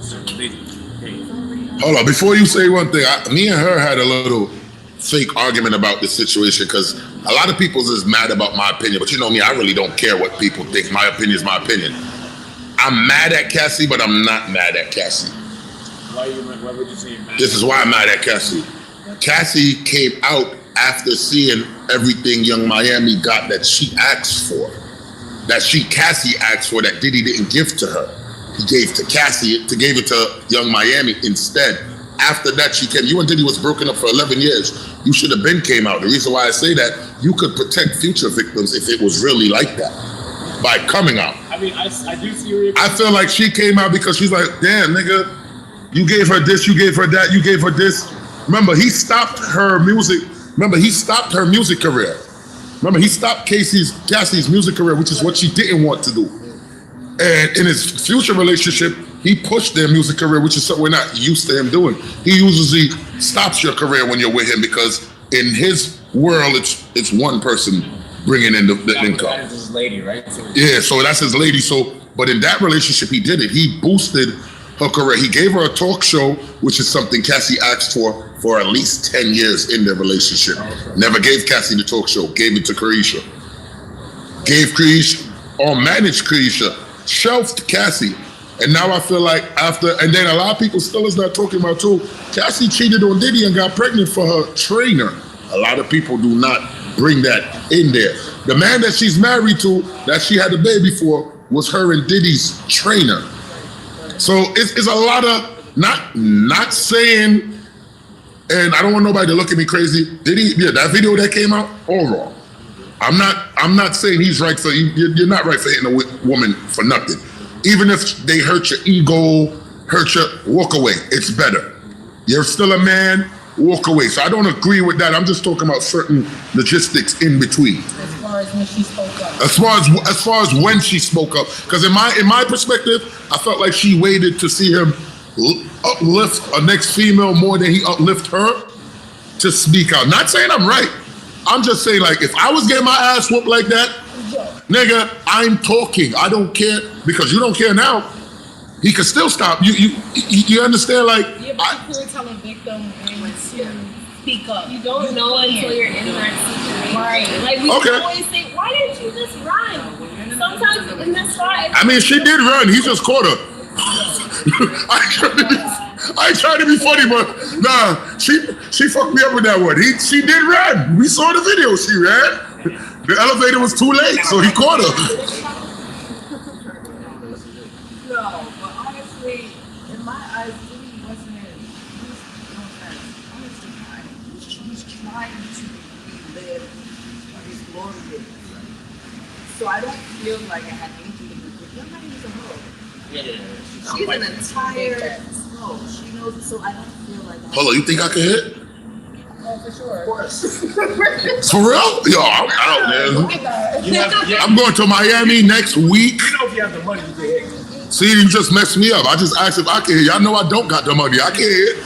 So Hold on, before you say one thing, me and her had a little fake argument about this situation because a lot of people is mad about my opinion, but you know me, I really don't care what people think. My opinion is my opinion. I'm mad at Cassie, but I'm not mad at Cassie. Why would you say mad? This is why I'm mad at Cassie. Cassie came out after seeing everything Young Miami got that she asked for, Cassie asked for, that Diddy didn't give to her. He gave to Cassie, gave it to Young Miami instead. After that, she came. You and Diddy was broken up for 11 years. You should have been came out. The reason why I say that, you could protect future victims if it was really like that by coming out. I mean, I do see where you're I feel like she came out because she's like, damn, nigga, you gave her this, you gave her that, you gave her this. Remember, he stopped her music. Remember, he stopped her music career. Remember, he stopped Cassie's music career, which is what she didn't want to do. And in his future relationship, he pushed their music career, which is something we're not used to him doing. He usually stops your career when you're with him because in his world, it's one person bringing in the income. That is his lady, right? Yeah, so that's his lady. So, but in that relationship, he did it. He boosted her career. He gave her a talk show, which is something Cassie asked for at least 10 years in their relationship. Never gave Cassie the talk show. Gave it to Carisha. Gave Carisha, or managed Carisha. Shelved Cassie. And now I feel like and then a lot of people still is not talking about too, Cassie cheated on Diddy and got pregnant for her trainer. A lot of people do not bring that in there. The man that she's married to, that she had a baby for, was her and Diddy's trainer. So it's a lot of not saying, and I don't want nobody to look at me crazy. Diddy, that video that came out, all wrong. I'm not saying he's right for you're not right for hitting a woman for nothing. Even if they hurt your ego, hurt your, walk away. It's better. You're still a man, walk away. So I don't agree with that. I'm just talking about certain logistics in between. As far as when she spoke up. As far as when she spoke up, because in my perspective, I felt like she waited to see him uplift a next female more than he uplift her to speak out. Not saying I'm right. I'm just saying, like, if I was getting my ass whooped like that, nigga, I'm talking. I don't care because you don't care now. He could still stop. You understand? Like, Yeah, but you could tell a victim when to speak up. You don't know until you're in that situation. Right. Like we always say, why didn't you just run? Sometimes, and that's why. I mean, she did run. He just caught her. I ain't trying to be funny, but nah, she fucked me up with that one. She did run. We saw the video. She ran. The elevator was too late, so he caught her. No, but honestly, in my eyes, Diddy wasn't. He's trying to relive his glory days. So I don't feel like I had anything to do with it. Young Miami's a hoe. She's an entire hoe. She knows it, so I don't feel like. Hold on, you think I can hit? Oh, for sure. Of course. For real? Yo, I'm out, man. I'm going to Miami next week. You know if you have the money, you can hit. See, you just messed me up. I just asked if I can hit. Y'all know I don't got the money. I can't hit.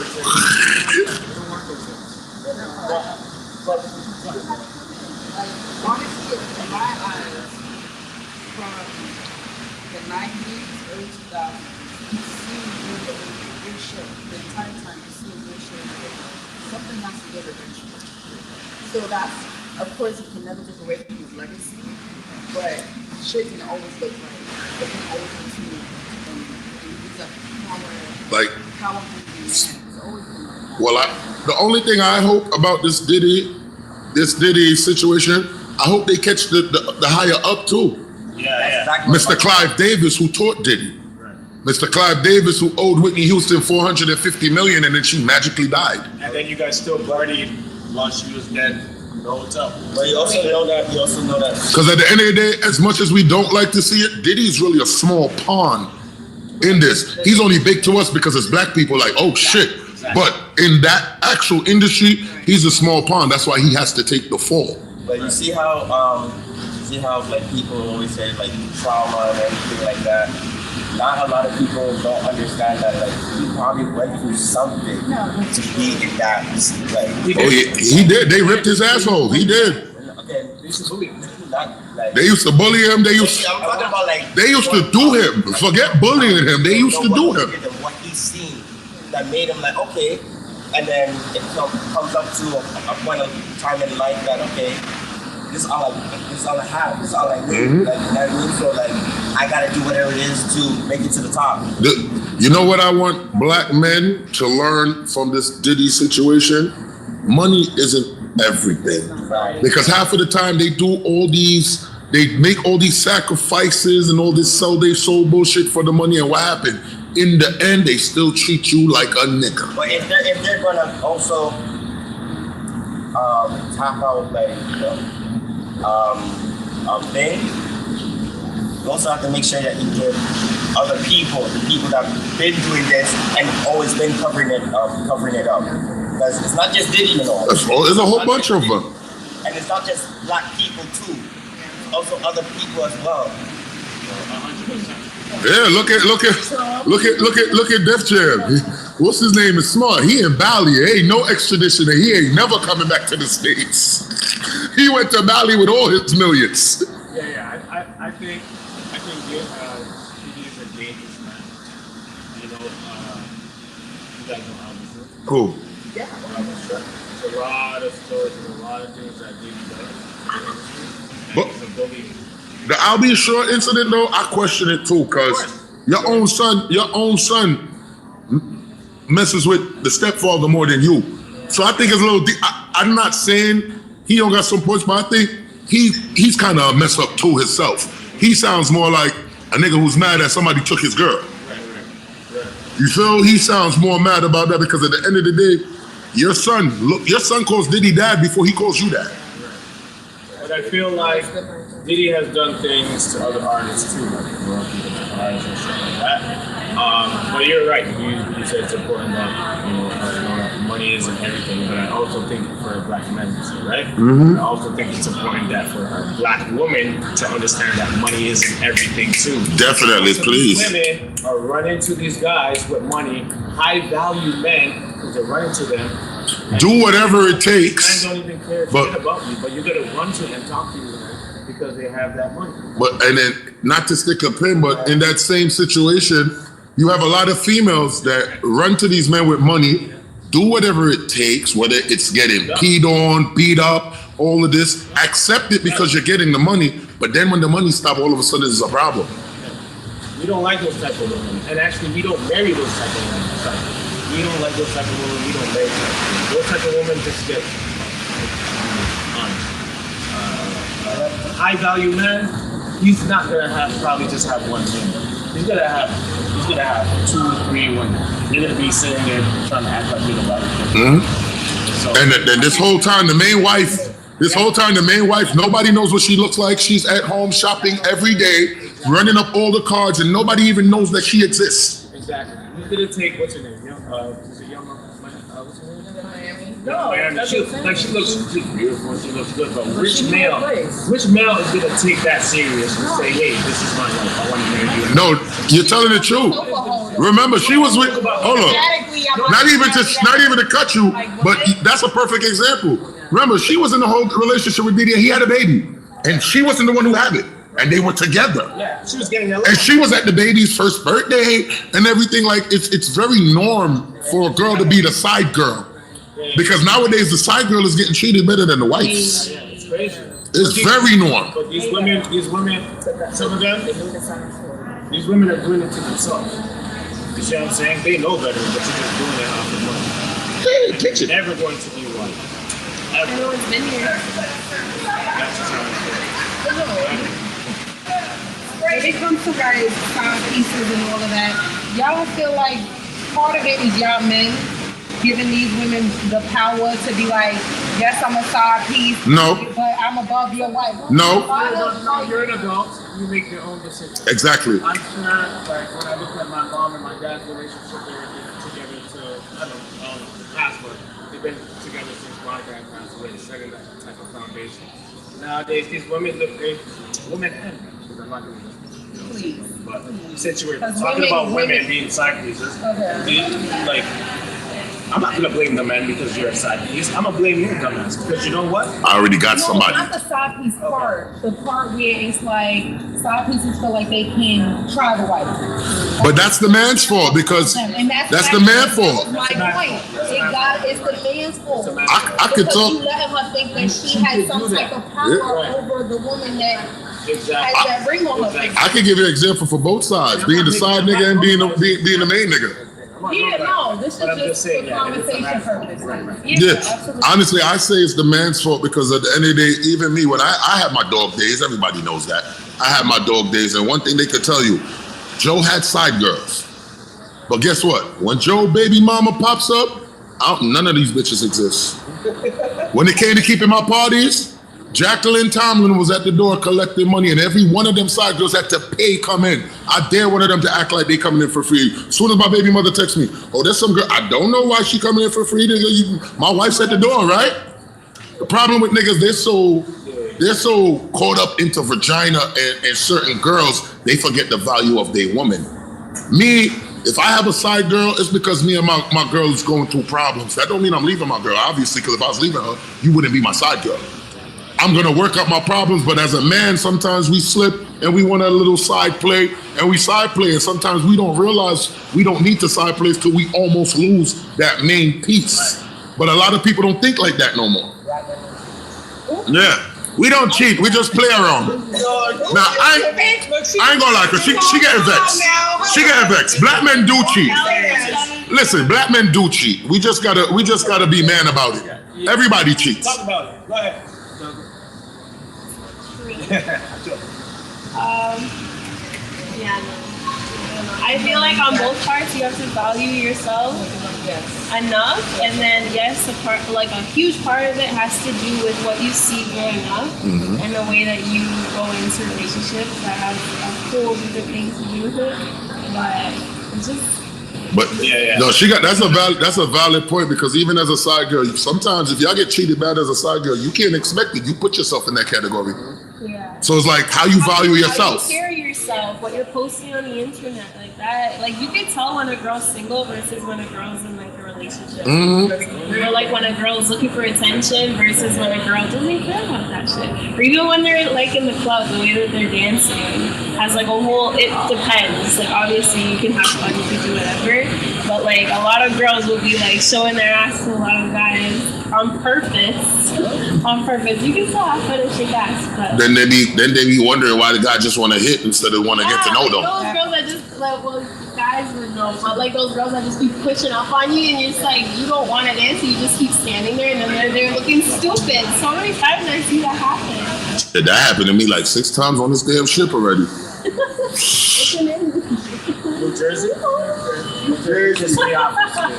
Honestly, in my eyes, from the 90s, early 2000s, you see the entire time you see racial something has to get eventually. So that's, of course, you can never take away from his legacy, but shit can always look right. It can always continue. And he's a powerful man. It's always been like that. Well, the only thing I hope about this Diddy situation, I hope they catch the higher up too. Yeah. Mr. Clive Davis, who taught Diddy. Mr. Clive Davis, who owed Whitney Houston $450 million, and then she magically died. And then you guys still partied while she was dead in the hotel. But you also know that. Because at the end of the day, as much as we don't like to see it, Diddy's really a small pawn in this. He's only big to us because as black people, like, oh shit. But in that actual industry, he's a small pawn. That's why he has to take the fall. But you see how like people always say like trauma and everything like that. Not a lot of people don't understand that like he probably went through something to be in that like. Oh, he did. They ripped his asshole. He did. Okay, they used to bully him. They used to bully him. They used to do him. Forget bullying him. They used to do him. What he's seen that made him like okay, and then it comes up to a point of time in life that okay. This is all I have. This is all I need. Mm-hmm. Like, you know what I mean? So like, I gotta do whatever it is to make it to the top. You know what I want black men to learn from this Diddy situation? Money isn't everything. Because half of the time they do they make all these sacrifices and all this sell their soul bullshit for the money, and what happened? In the end, they still treat you like a nigga. But if they're gonna also tap out like thing, you also have to make sure that you give other people, the people that have been doing this and always been covering it up. Because it's not just Diddy, you know. There's a whole bunch of them. And it's not just black people too. It's also other people as well. 100%. Yeah, look at Def Jam. What's his name? Is smart. He in Bali. Ain't no extradition. He ain't never coming back to the States. He went to Bali with all his millions. Yeah. I think Diddy is a dangerous man. You know, you guys know obviously. Cool. There's a lot of stories and a lot of things that Diddy does. But- And he's a bully. The Albie Shore incident, though, I question it too, cause your own son messes with the stepfather more than you. So I think it's a little deep. I'm not saying he don't got some points, but I think he's kind of messed up too himself. He sounds more like a nigga who's mad that somebody took his girl. Right. You feel? He sounds more mad about that because at the end of the day, your son calls Diddy dad before he calls you dad. But I feel like Diddy has done things to other artists too, like different artists and stuff like that. But you're right. You said it's important that that money isn't everything. But I also think for black men, right? I also think it's important that for a black woman to understand that money isn't everything too. Definitely, So please. these women are running to these guys with money, high value men, because they're running to them. Do whatever it Men takes. don't even care But- about you, but you're gonna run to them and talk to them because they have that money. But and then not to stick a pin, but in that same situation, you have a lot of females that run to these men with money, do whatever it takes, whether it's getting peed on, beat up, all of this, accept it because you're getting the money. But then when the money stops, all of a sudden it's a problem. We don't like those type of women, and actually we don't marry those type of women. Sorry. We don't like those type of women. We don't marry them. Those type of women just get high value man. He's not gonna probably just have one woman. He's gonna have 2, 3 women. You're gonna be sitting there trying to act like you know about it. So, And then this whole time, the main wife, nobody knows what she looks like. She's at home shopping every day, running up all the cards, and nobody even knows that she exists. exactly. He's gonna take what's her name? Is it Young? What's her name? No, Miami. that's She, what I'm like she looks she's beautiful. She looks good, but which she male? plays. Which male is gonna take that serious and say, "Hey, this is my life. I want to marry you"? No, you're telling the truth. Remember, she was with. Hold on. Not even to cut you, but that's a perfect example. Remember, she was in the whole relationship with Diddy, and he had a baby, and she wasn't the one who had it, and they were together. Yeah, she was getting And she was at the baby's first birthday and everything. Like it's very norm for a girl to be the side girl, because nowadays the side girl is getting treated better than the wives. Yeah, it's crazy. It's very norm. But these women, some of them, these women are doing it to themselves. You see what I'm saying? They know better, but they're just doing it off the money. Hey, pitch it. Never going to be one. Ever. Everyone's been here. That's just how it is. When it comes to like side pieces and all of that, y'all don't feel like part of it is y'all men giving these women the power to be like, yes, I'm a side piece, No. but I'm above your wife. No. No, you're an adult. You make your own decisions. Exactly. I'm sure, like when I look at my mom and my dad's relationship, they were together to, I don't know, past, but they've been together since my dad passed away, setting that type of foundation. Nowadays, these women look, women and men, because I'm not going to but since you were talking about women being side pieces, like, I'm not gonna blame the men because you're a side piece. I'm gonna blame you, dumbass, because you know what? I already got No, somebody. not the side piece part. The part where it's like side pieces feel like they can try the wife. But that's the man's fault because And that's the man's fault. My point. It's the man's fault. I could Because talk. you letting her think that she has some type of power over the woman that has Exactly. that ring on her finger. I can give you an example for both sides, being the side nigga and being the main nigga. Yeah, no, this is But I'm just saying, for yeah, conversation it's a matter. purposes. Right. Yeah, absolutely. honestly, I say it's the man's fault because at the end of the day, even me, when I have my dog days, everybody knows that. I have my dog days, and one thing they could tell you, Joe had side girls. But guess what? When Joe baby mama pops up, none of these bitches exist. When it came to keeping my parties, Jacqueline Tomlin was at the door collecting money, and every one of them side girls had to pay come in. I dare one of them to act like they coming in for free. As soon as my baby mother texts me, oh, there's some girl, I don't know why she coming in for free. My wife's at the door, right? The problem with niggas, they're so caught up into vagina and certain girls, they forget the value of their woman. Me, if I have a side girl, it's because me and my girl is going through problems. That don't mean I'm leaving my girl, obviously, because if I was leaving her, you wouldn't be my side girl. I'm gonna work out my problems, but as a man, sometimes we slip and we want a little side play, and we side play, and sometimes we don't realize we don't need to side play till we almost lose that main piece. But a lot of people don't think like that no more. Yeah, we don't cheat, we just play around. Now, I ain't gonna lie, cause she getting vexed. She getting vexed. Black men do cheat. Listen, black men do cheat. We just gotta be man about it. Everybody cheats. Talk about it. Go ahead. Yeah, no. I feel like on both parts you have to value yourself enough, and then yes, a huge part of it has to do with what you see growing up and the way that you go into relationships. That has a whole different things to do with it, but it's just. But no, that's a valid point, because even as a side girl, sometimes if y'all get treated bad as a side girl, you can't expect it. You put yourself in that category. Yeah. So it's like how you value yourself. How you carry yourself, what you're posting on the internet, like that. Like you can tell when a girl's single versus when a girl's in like a relationship. Or like when a girl's looking for attention versus when a girl doesn't care about that shit. Or even when they're like in the club, the way that they're dancing has like a whole. It depends. Like obviously you can have fun, you can do whatever, but like a lot of girls will be like showing their ass to a lot of guys on purpose. On purpose, you can still have fun and shake ass, but. Then they be wondering why the guy just want to hit instead of want to get to know them. Those girls that just like, well, guys would know, but like those girls that just keep pushing up on you, and you're just like, you don't want to dance, so you just keep standing there, and then they're there looking stupid. So many times I see that happen. That happened to me like 6 times on this damn ship already. What's your name? New Jersey? New Jersey is the opposite.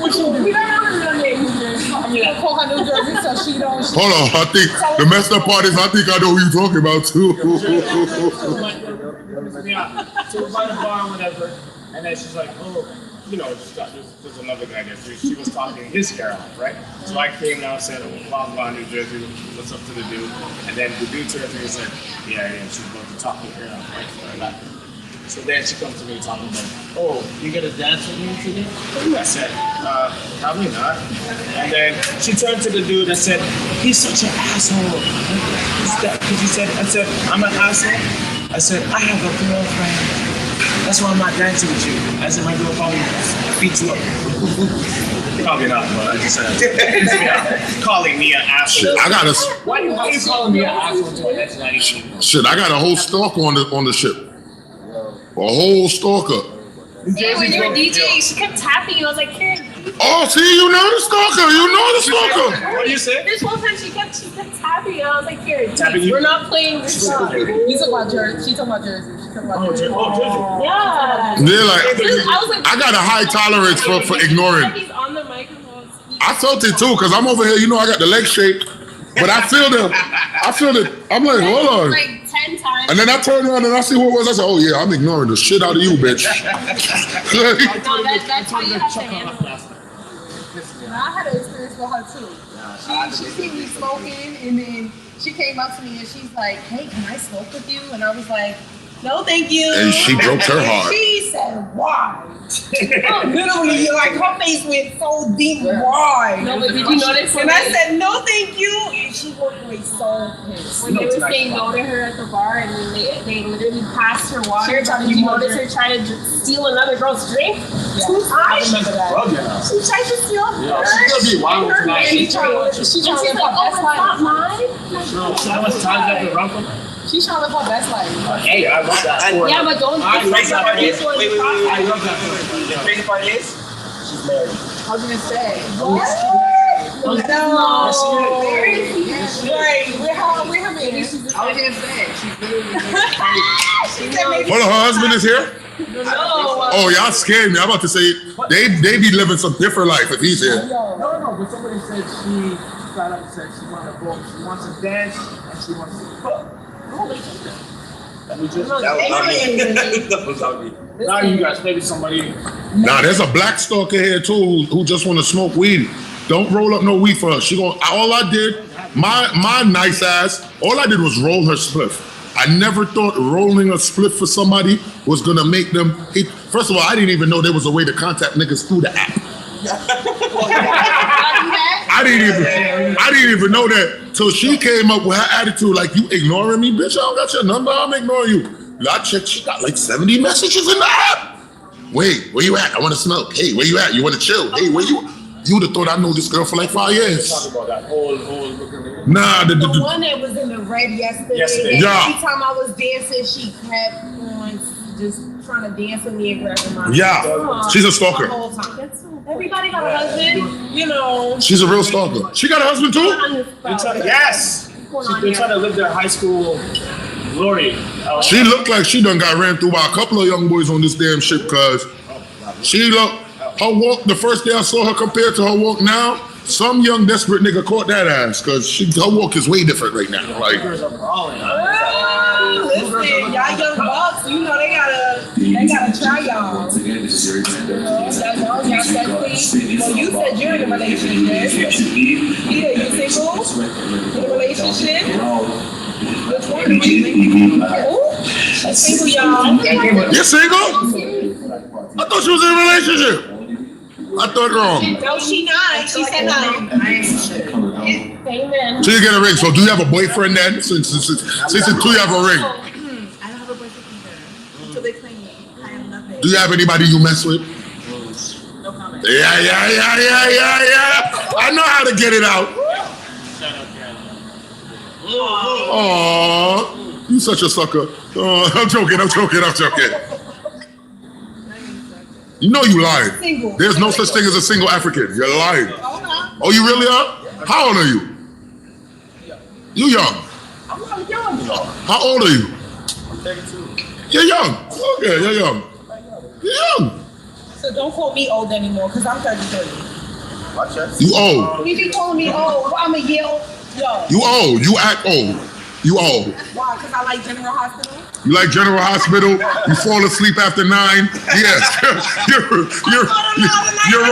We don't know her real name, New Jersey. I mean, I call her New Jersey, so she don't. Hold on, I think the messed up part is I think I know who you're talking about too. Yeah, so we're by the bar and whatever, and then she's like, oh, you know, there's another guy there. She was talking his hair off, right? So I came down and said, oh, blah, blah, New Jersey, what's up to the dude? And then the dude turned to me and said, yeah, she's about to talk her hair off, right? So I laughed. So then she comes to me talking about, oh, you gonna dance with me today? I said, probably not. And then she turned to the dude and said, he's such an asshole. Because he said, I said, I'm an asshole. I said, I have a girlfriend. That's why I'm not dancing with you. I said, my girl probably beat you up. Probably not, but I just said, calling me an asshole. I got Why are you calling me an asshole to an ex-19? shit. I got a whole stalker on the ship. A whole stalker. Yeah, when you were DJing, she kept tapping you. I was like, Karen. Oh, see, you know the stalker. You know the stalker. What do you say? This whole time she kept tapping you. I was like, Karen, Tapping you? we're not playing this song. You talking about Jersey? She talking about Jersey. She talking about Jersey. Yeah. They're like, I was like, I got a high tolerance for ignoring. He's on the microphone. I felt it too, because I'm over here, you know, I got the leg shake, but I feel it. I'm like, hold on. Like 10 times. And then I turn around and I see who it was. I said, oh yeah, I'm ignoring the shit out of you, bitch. No, that's how you have to handle it. I had an experience with her too. She seen me smoking, and then she came up to me and she's like, hey, can I smoke with you? And I was like, no, thank you. And she broke her heart. She said, why? Literally, like her face went so deep, why? No, but did you notice when And I said, no, thank you. And she walked away so pissed. when they were saying no to her at the bar, and then they literally passed her water? Did you notice her trying to steal another girl's drink? Yeah. 2 times? She She tried to steal her. she's gonna be wild tonight. She trying And to she's live like, her oh, best it's life. not mine. So how much time did the rumble? She's trying to live her best life. Hey, I love that. Yeah, but don't. I love that. This was Wait. process. I love that. The crazy part is, she's married. I was gonna say. No. Right. Where her baby? I was gonna say. She's literally. Hold on, her husband is here? No. Oh, y'all scared me. I'm about to say, they be living some different life if he's here. No, but somebody said she got up and said she wanted to go, she wants to dance and she wants to cook. That was just, That was not me. not you guys, maybe somebody. Nah, there's a black stalker here too who just want to smoke weed. Don't roll up no weed for her. She gon' all I did, my nice ass, all I did was roll her spliff. I never thought rolling a spliff for somebody was gonna make them hate. First of all, I didn't even know there was a way to contact niggas through the app. I didn't even know that till she came up with her attitude like, you ignoring me, bitch? I don't got your number, I'm ignoring you. I checked, she got like 70 messages in the app. Wait, where you at? I wanna smoke. Hey, where you at? You wanna chill? Hey, where you? You would have thought I know this girl for like 5 years. Talking about that whole looking. Nah, The one that was in the red yesterday. Yesterday. Yeah. Every time I was dancing, she kept on just trying to dance with me and grabbing my Yeah, she's a the stalker. whole time. Everybody got a husband, you know. She's a real stalker. She got a husband too? Yes! They're trying to live their high school glory. She looked like she done got ran through by a couple of young boys on this damn shit, cause she looked, her walk, the first day I saw her compared to her walk now, some young desperate nigga caught that ass, cause her walk is way different right now. Like, Girls are brawling. Listen, y'all young bucks, you know they gotta try y'all. That's all y'all sexy. Well, you said you're in a relationship. Yeah, you single? In a relationship? Which one? Ooh, she's single, y'all. you single? I thought she was in a relationship. I thought wrong. No, she not. She said no. Amen. So you get a ring. So do you have a boyfriend then? Since it's two, you have a ring. I don't have a boyfriend either. Until they claim me. I am nothing. Do you have anybody you mess with? No comment. Yeah. I know how to get it out. Aww, you such a sucker. Oh, I'm joking. You know you lied. Single. There's no such thing as a single African. You're lying. Oh, you really are? How old are you? You young. I'm young. How old are you? I'm 32. You're young. Okay, you're young. You're young. So don't call me old anymore, because I'm 33. Watch that. You old. You be calling me old. I'm a year old. Yo. You old. You act old. You old. Why? Because I like General Hospital? You like General Hospital? You fall asleep after 9? Yes. You're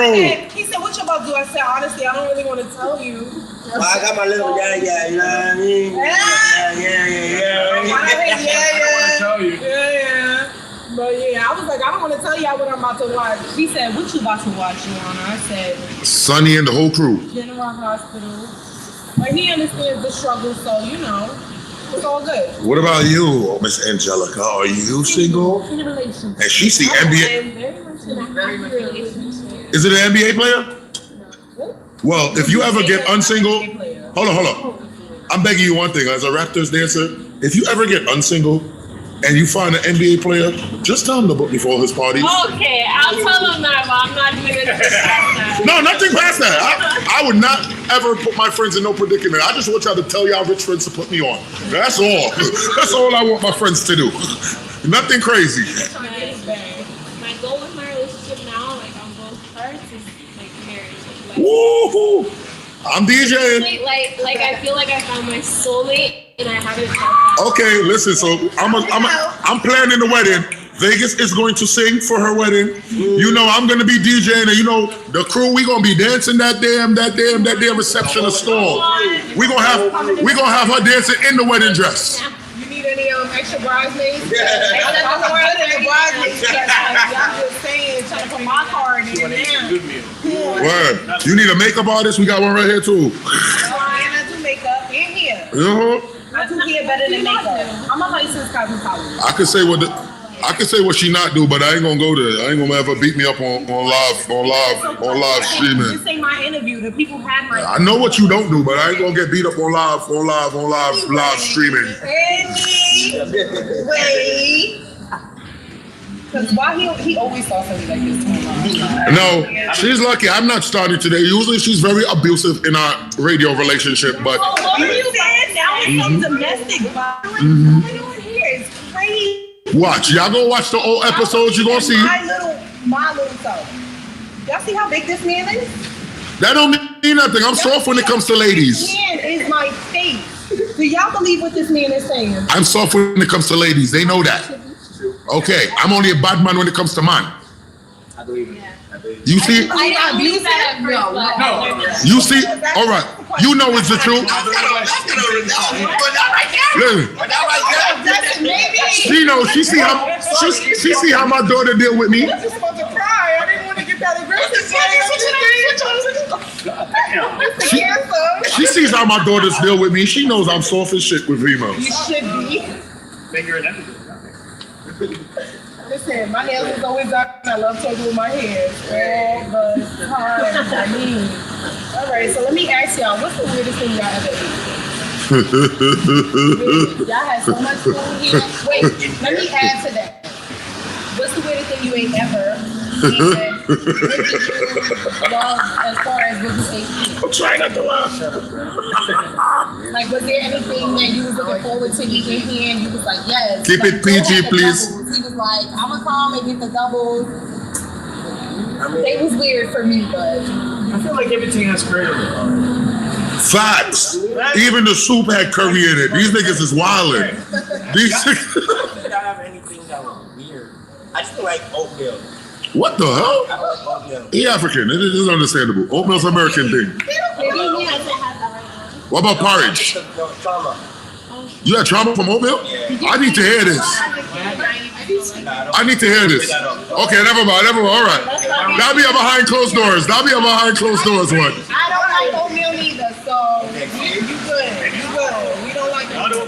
old. He said, what you about to do? I said, honestly, I don't really want to tell you. Well, I got my little you know what I mean? Yeah. Tell you. Yeah. But yeah, I was like, I don't want to tell y'all what I'm about to watch. She said, what you about to watch, Yana? I said, Sonny and the whole crew. General Hospital. But he understands the struggle, so you know, it's all good. What about you, Miss Angelica? Are you single? In a relationship. And she see NBA. I'm very much in a happy relationship. Is it an NBA player? Well, if you ever get unsingle, hold on. I'm begging you one thing, as a Raptors dancer, if you ever get unsingle and you find an NBA player, just tell him to book me for all his parties. Okay, I'll tell them that, but I'm not even gonna discuss that. No, nothing past that. I would not ever put my friends in no predicament. I just want y'all to tell y'all rich friends to put me on. That's all. That's all I want my friends to do. Nothing crazy. My goal with my relationship now, like on both parts, is like marriage. Like, Woo-hoo. I'm DJing. like I feel like I found my soulmate, and I haven't felt that. Okay, listen. So I'm planning the wedding. Vegas is going to sing for her wedding. You know, I'm gonna be DJing, and you know, the crew, we gonna be dancing that damn reception of storm. We gonna have her dancing in the wedding dress. You need any extra bridesmaids? I'm just saying, trying to put my card in there. Word. You need a makeup artist? We got one right here too. I do makeup in here. I do hair better than makeup. I'm a licensed cosmetologist. I could say what she not do, but I ain't gonna go there. I ain't gonna ever beat me up on live streaming. This ain't my interview. The people had my. I know what you don't do, but I ain't gonna get beat up on live streaming. Anyway. Because why he always saw something like this to him. No, she's lucky. I'm not starting today. Usually she's very abusive in our radio relationship, but Oh, what are you saying? Now it's some domestic violence going on here. It's crazy. watch. Y'all go watch the old episodes. You gonna see. My little self. Y'all see how big this man is? That don't mean nothing. I'm soft when it comes to ladies. This man is my face. Do y'all believe what this man is saying? I'm soft when it comes to ladies. They know that. Okay, I'm only a bad man when it comes to man. I believe it. I believe it. You see? I believe that at first. No. You see? All right. You know it's the truth. Listen, she knows. She see how my daughter deal with me. I just about to cry. I didn't want to get that aggressive. She sees how my daughters deal with me. She knows I'm soft as shit with females. You should be. Figure it out. Listen, my nails is always done. I love taking with my hair all the time. I mean, all right. So let me ask y'all, what's the weirdest thing y'all ever ate? Y'all had so much food here. Wait, let me add to that. What's the weirdest thing you ate ever? And what did you love as far as what you ate? I'm trying not to laugh. Like, was there anything that you was looking forward to eating here and you was like, yes? Keep like, it PG, go ahead, please. doubles. He was like, I'm gonna come and get the doubles. They was weird for me, but I feel like everything has credit. Facts. Even the soup had curry in it. These niggas is wildin'. These I don't have anything that was weird. I just like oatmeal. What the hell? I like oatmeal. He African. It is understandable. Oatmeal's American thing. Maybe he hasn't had that right now. What about porridge? No, trauma. You had trauma from oatmeal? I need to hear this. I need to hear this. Okay, never mind. All right. That'll be a behind closed doors. One. I don't like oatmeal neither, so you good. We don't like oatmeal.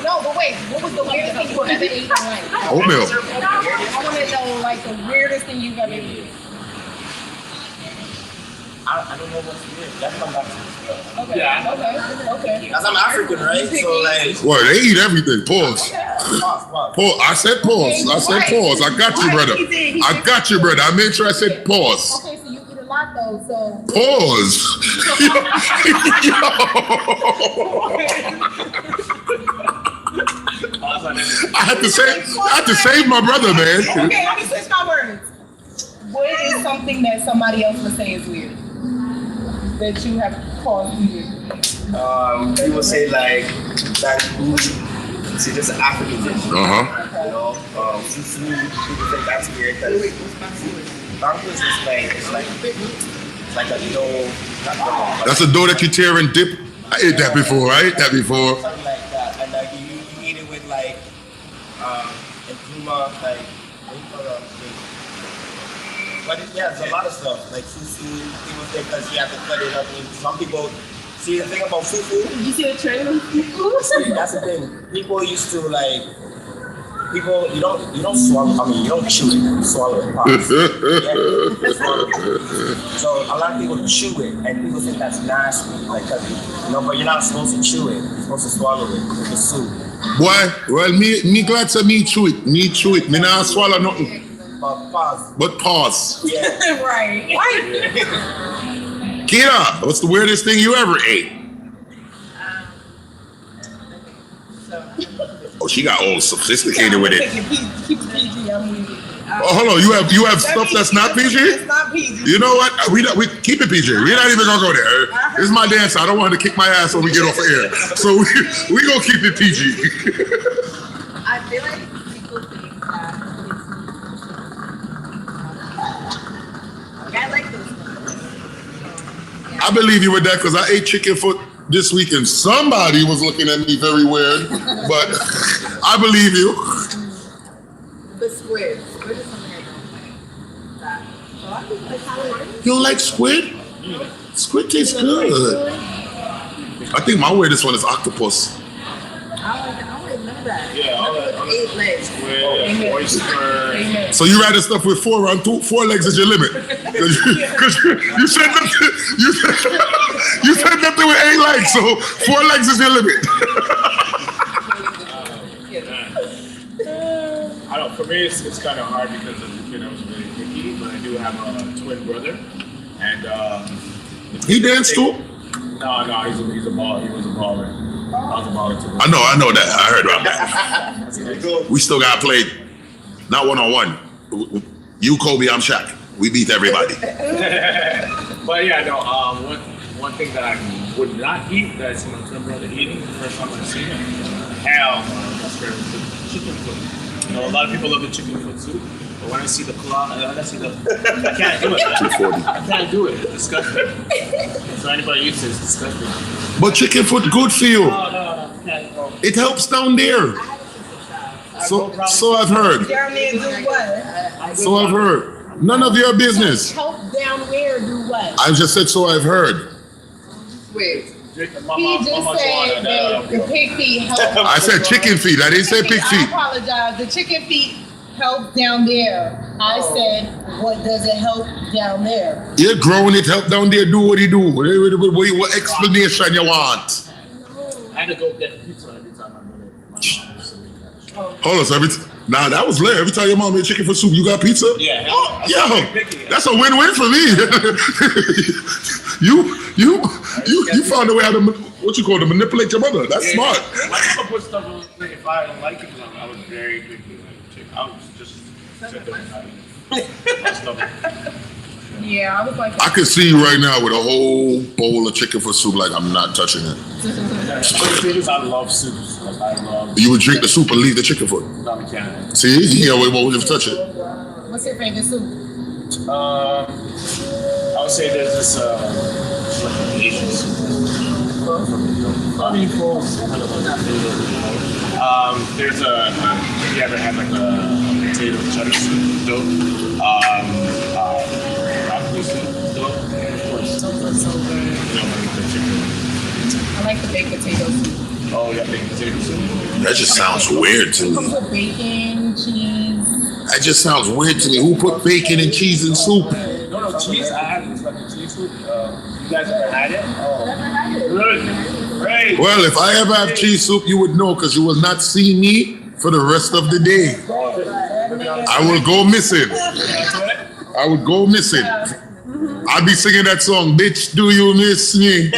No, but wait, what was the weirdest thing you ever ate in life? Oatmeal. I want to know, like, the weirdest thing you've ever eaten. I don't know what's weird. That's come back to me. Okay. Because I'm African, right? So like, Well, they eat everything. Pause. pause. Pause. I said pause. I got you, brother. I made sure I said pause. Okay, so you eat a lot, though, so... Pause. I had to save my brother, man. Okay, let me switch my words. What is something that somebody else would say is weird? That you have caused weird? People say like that. See, this is an African dish. Uh huh. You know, fufu. People think that's weird because bangos is like a dough. Not dough. That's a dough that you tear and dip. I ate that before. Something like that, and like you eat it with like empuma, like what do you call that? But it's a lot of stuff like fufu. People think because you have to cut it up. And some people see the thing about fufu. You see the trend with people? That's the thing. People used to like. People, you don't swallow. I mean, you don't chew it. You swallow it. You swallow it. So a lot of people chew it, and people think that's nasty. Like, but you're not supposed to chew it. You're supposed to swallow it with the soup. Boy, well, me glad to me chew it. Me not swallow nothing. But pause. Yeah. Right. Kira, what's the weirdest thing you ever ate? Oh, she got all sophisticated with it. Keep it PG, I'm weird. Oh, hold on, you have stuff that's not PG? It's not PG. You know what? We keep it PG. We're not even gonna go there. This is my dance. I don't want her to kick my ass when we get off of air. So we gonna keep it PG. I feel like people think that I like those things. I believe you with that because I ate chicken foot this week and somebody was looking at me very weird, but I believe you. The squid. Squid is something I don't like. That. So I think like calamari. You don't like squid? Squid tastes good. I think my weirdest one is octopus. I don't like none of that. Yeah, all that. 8 legs. Squid, oyster. So you rather stuff with 4 legs is your limit. Because you said nothing with 8 legs, so 4 legs is your limit. I don't For me, it's kind of hard because as a kid I was really picky, but I do have a twin brother, and He danced too? No, he's a baller. He was a baller. I was a baller too. I know that. I heard about that. We still got played. Not one-on-one. You, Kobe, I'm Shaq. We beat everybody. But yeah, no. One thing that I would not eat that I see my twin brother eating the first time I seen him. Hell, that's great. Chicken foot. You know, a lot of people love the chicken foot soup, but when I see the claw, I can't do it. I can't do it. It's disgusting. So anybody eats it, it's disgusting. But chicken foot good for you. No, can't. It helps down there. So I've heard. Down there do what? So I've heard. None of your business. Help down where do what? I just said so I've heard. Wait. He just said that the pig feet help. I said chicken feet. I didn't say pig I feet. apologize. The chicken feet help down there. I said, what does it help down there? Yeah, growing it help down there. Do what he do. What explanation you want? I had to go get pizza every time I go to Hold on, so nah, that was lit. Every time your mom made chicken for soup, you got pizza? Yeah. Yo, that's a win-win for me. you found a way how to manipulate your mother. That's smart. When people put stuff on the if I don't like it, I was very picky. I was just sit there and stuff. Yeah, I was like, I could see you right now with a whole bowl of chicken for soup, like I'm not touching it. I love soups. Like, I love. You would drink the soup and leave the chicken foot. No, we can't. See? Yeah, what would you touch it? what's your favorite soup? I would say there's this like an Asian soup. I mean, there's have you ever had like a potato cheddar soup dough? Broccoli soup dough? Of course. Those are so good. You know, like the chicken. I like the baked potato soup. Oh, yeah, baked potato soup. That just sounds weird to Comes me. with bacon, cheese. That just sounds weird to me. Who put bacon and cheese in soup? No, cheese. I had this like a cheese soup. You guys ever had it? Oh, good. Great. Well, if I ever have cheese soup, you would know because you will not see me for the rest of the day. I will go missing. I would go missing. I'd be singing that song, bitch, do you miss me?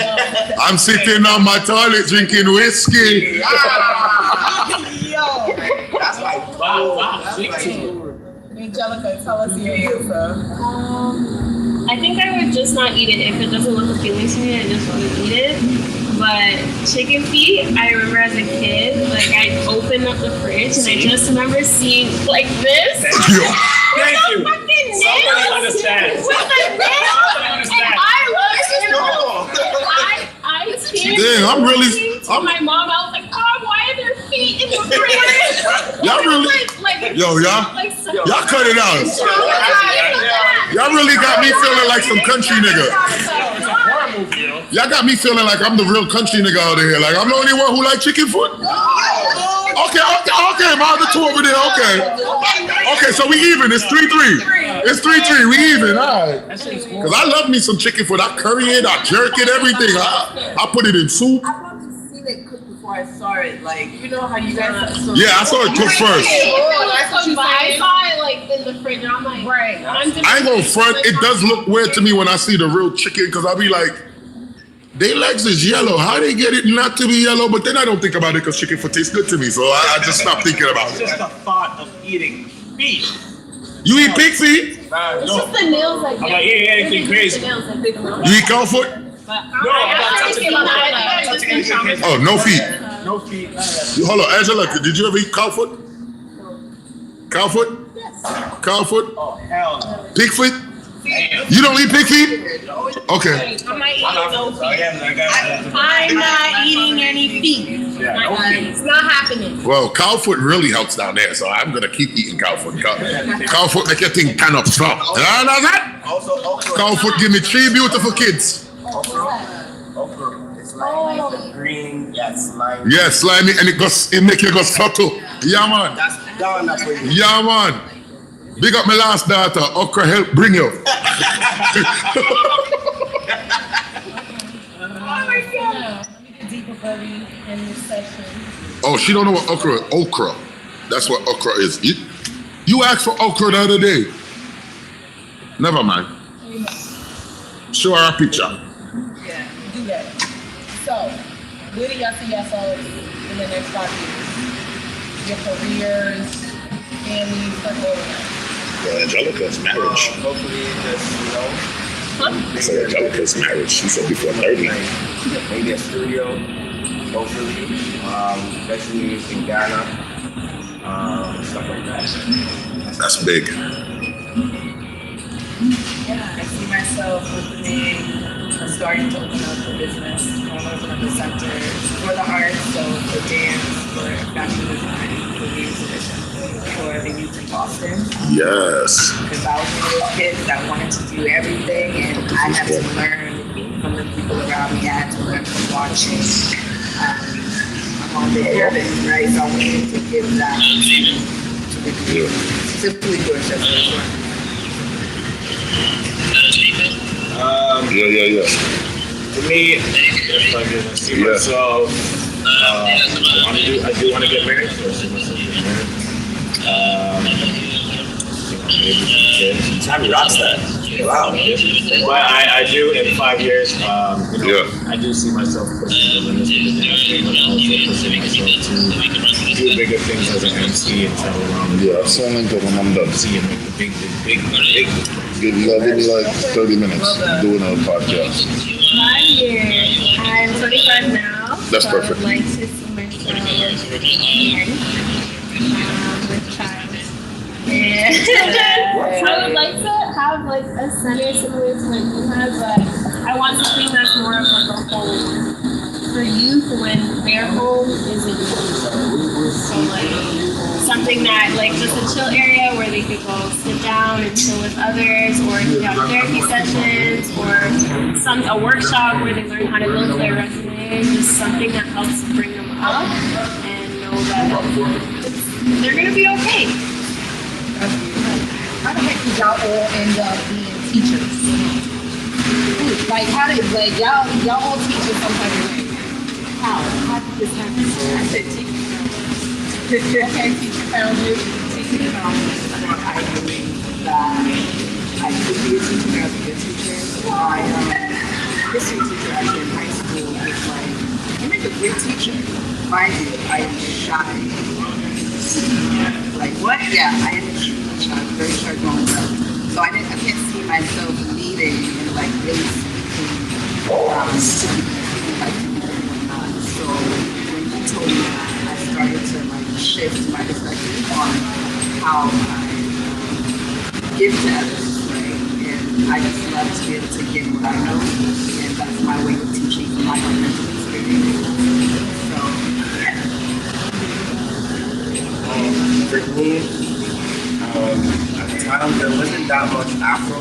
I'm sitting on my toilet drinking whiskey. Yo, That's like Wow. Angelica, tell us your answer. I think I would just not eat it if it doesn't look appealing to me. I just wouldn't eat it. But chicken feet, I remember as a kid, like I opened up the fridge and I just remember seeing like this. Thank you. Fucking Somebody nails understands. with the nails, and I looked and I can't. Dang, I'm really- to my mom. I was like, Mom, why are there feet in the fridge? Y'all really- Yo, y'all cut it out. Y'all really got me feeling like some country nigga. Y'all got me feeling like I'm the real country nigga out here. Like I'm the only one who like chicken foot. Okay, my other two over there. Okay, so we even. It's 3-3. It's 3-3. We even. All right. Cause I love me some chicken foot. I curry it. I jerk it. Everything. I put it in soup. I've actually seen it cook before I saw it. Like, you know how you guys. Yeah, I saw it cook first. But I saw it like in the fridge, and I'm like, Right. I ain't gonna front. It does look weird to me when I see the real chicken. Cause I'll be like, their legs is yellow. How they get it not to be yellow? But then I don't think about it because chicken foot tastes good to me. So I just stopped thinking about It's it. just the thought of eating meat. You eat pig feet? It's just the nails like I'm not eating anything crazy. The nails like big nails. You eat cow foot? No, I'm not touching anything. Oh, no feet. No feet. None of that. Hold on, Angela, did you ever eat cow foot? Cow foot? Cow foot? Oh, hell no. Pig foot? Damn. You don't eat pig feet? Okay. I'm not eating no feet. Yeah, I'm not eating any feet. no feet. It's not happening. Well, cow foot really helps down there, so I'm gonna keep eating cow foot. Cow foot make your thing kind of strong. You know that? also okra. Cow foot give me 3 beautiful kids. Okra. It's like the green, slimy. Yeah, slimy, and it make you go subtle. Yeah, man. That's down that for you. Yeah, man. Big up my last daughter. Okra help bring you. Oh my God. Deeper buddy in this session. Oh, she don't know what okra. Okra. That's what okra is. You asked for okra the other day. Never mind. Show her a picture. Yeah, do that. So, where do y'all see yourselves in the next 5 years? Your careers, family, circle. Angelica's marriage. Hopefully, just I said Angelica's marriage. She said before 30. maybe a studio, hopefully, especially in Ghana, stuff like that. That's big. Yeah, I see myself starting to open up a business. I want to open up a center for the arts, so for dance, for fashion design, for music, for the youth in Boston. Yes. Because I was one of those kids that wanted to do everything, and I had to learn from the people around me. I had to learn from watching. I'm on the urban, right? So I wanted to give that to the community. Simply do it just for fun. Yeah. For me, if I see myself, I do want to get married. So I see myself getting married. Maybe some kids. Tommy rocks that. Wow. But I do in 5 years. I do see myself pushing the limits with the dance, but also pushing myself to do bigger things as an MC and travel around. Yeah, so I'm done. See and make the big. Good love in like 30 minutes doing a podcast. 5 years. I'm 25 now. That's so perfect. I would like to see myself married with child. And I would like to have like a center similar to like you have, but I want something that's more of like a home for youth when their home isn't home. So like something that like just a chill area where they could go sit down and chill with others, or if you have therapy sessions, or a workshop where they learn how to build their resume, just something that helps bring them up and know that they're gonna be okay. How the heck did y'all all end up being teachers? Like how did y'all all teachers some type of way? How did this happen? I said teacher. Okay, teacher found you. Teaching found me, I believe that I could be a teacher, I was a good teacher. My history teacher actually in high school was like, you make a great teacher. Mind you, I am shy. Like what? Yeah, I am extremely shy, very shy growing up. So I can't see myself leading and like really speaking like whatnot. So when you told me that, I started to like shift my perspective on how I give to others, right? And I just love to be able to give what I know, and that's my way of teaching from my own mental experience. So, yeah. For me, at the time, there wasn't that much Afro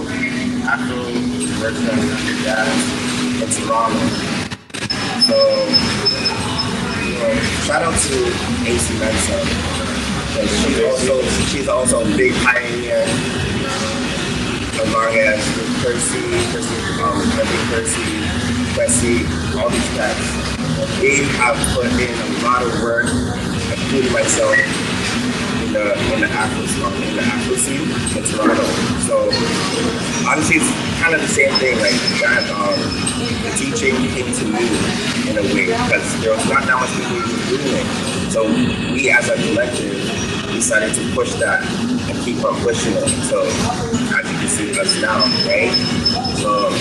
worked on jazz in Toronto. So, shout out to AC Mensa. She's also a big pioneer, along as Percy, all these cats. They have put in a lot of work, including myself, in the Afro scene in Toronto. So honestly, it's kind of the same thing. Like that, the teaching came to me in a way because there was not that much people doing it. So we, as a collective, decided to push that and keep on pushing it. So as you can see us now, right? So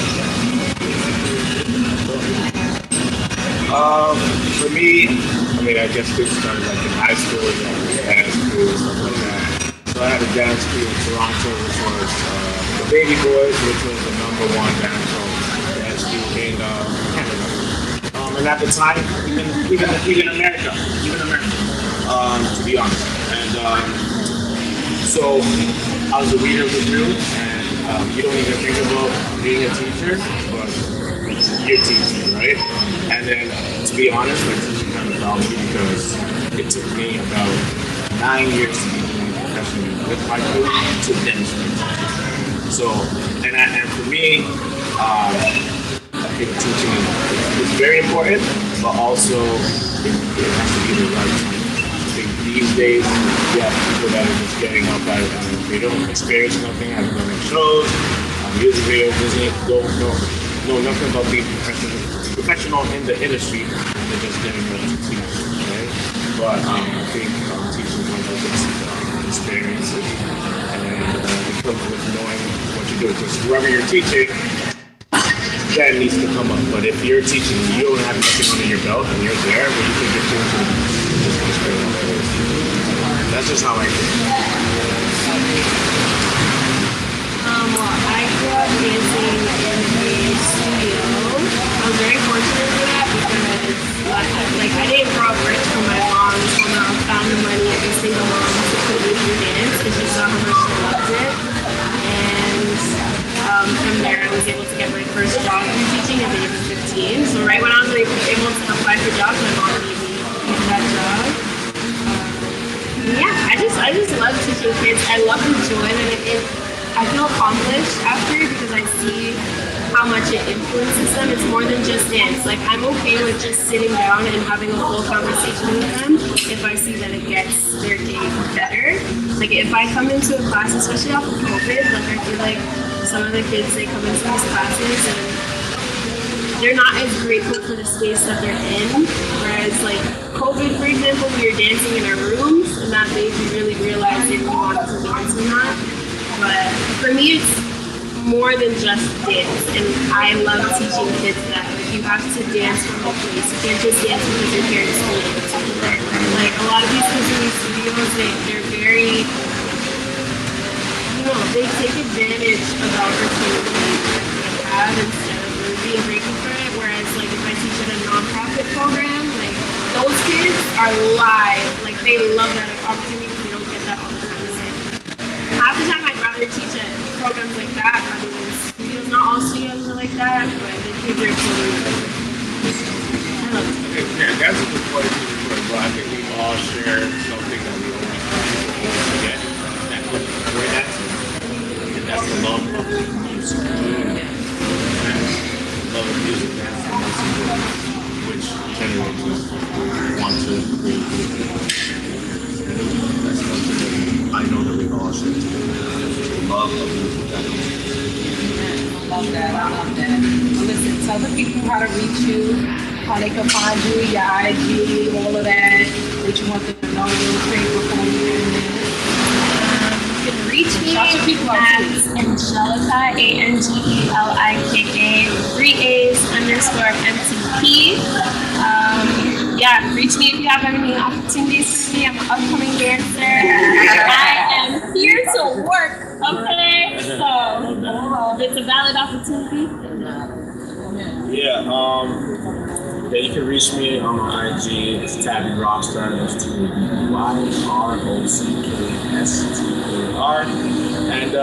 for me, I mean, I guess this started like in high school and dance school and stuff like that. So I had a dance school in Toronto, which was the Baby Boys, which was the #1 dance school in Canada. And at the time, even America, to be honest. And so I was the leader of the group, and you don't even think about being a teacher, but you're teaching, right? And then, to be honest, my teaching kind of found me because it took me about 9 years to be doing it professionally with my group to demonstrate. So, and for me, I think teaching is very important, but also it has to be the right time. I think these days, you have people that are just getting up at it. They don't experience nothing, haven't done any shows, music videos, don't know nothing about being professional in the industry. They're just getting ready to teach, right? But I think teaching comes with experience, and it comes with knowing what you're doing. Because whoever you're teaching, that needs to come up. But if you're teaching, you don't have nothing under your belt, and you're there, what you think you're doing to just go straight on there. That's just how I think. Well, I grew up dancing in a studio. I was very fortunate for that because, I didn't grow up rich from my mom. So I found the money every single mom to put me through dance because she saw how much she loved it. And from there, I was able to get my first job in teaching at the age of 15. So right when I was able to apply for jobs, my mom gave me that job. Yeah, I just love teaching kids. I love the joy that I feel accomplished after because I see how much it influences them. It's more than just dance. Like, I'm okay with just sitting down and having a full conversation with them if I see that it gets their day better. Like, if I come into a class, especially off of COVID, I feel like some of the kids, they come into these classes and they're not as grateful for the space that they're in. Whereas, COVID, for example, we were dancing in our rooms, and that made me really realize if we wanted to dance or not. But for me, it's more than just dance, and I love teaching kids that you have to dance from a place. You can't just dance because your parents told you to. A lot of these kids in these studios, they're very, they take advantage of the opportunity that they have instead of really being grateful for it. Whereas, if I teach at a nonprofit program, those kids are live. They love that opportunity because they don't get that all the time. Half the time I'd rather teach at programs like that rather than studios. Not all studios are like that, but the kids are totally good. I love it. Yeah, that's a good point. But I think we all share something that we always forget. And that's the love of music. Love of music, that's the most important, which generates want to create music. That's something that I know that we all share. Love of music. I love that. Well, listen, tell the people how to reach you, how they can find you, your IG, all of that, what you want them to know real quick before we end it. You can reach me Shout your people out at too. Angelika, ANGELIKA, 3A's_MTP. Reach me if you have any opportunities to see. I'm an upcoming dancer. I am here to work, okay? So, it's a valid opportunity. Yeah, you can reach me on my IG. It's Tabby Rockstar. That's TABYROCKSTAR. And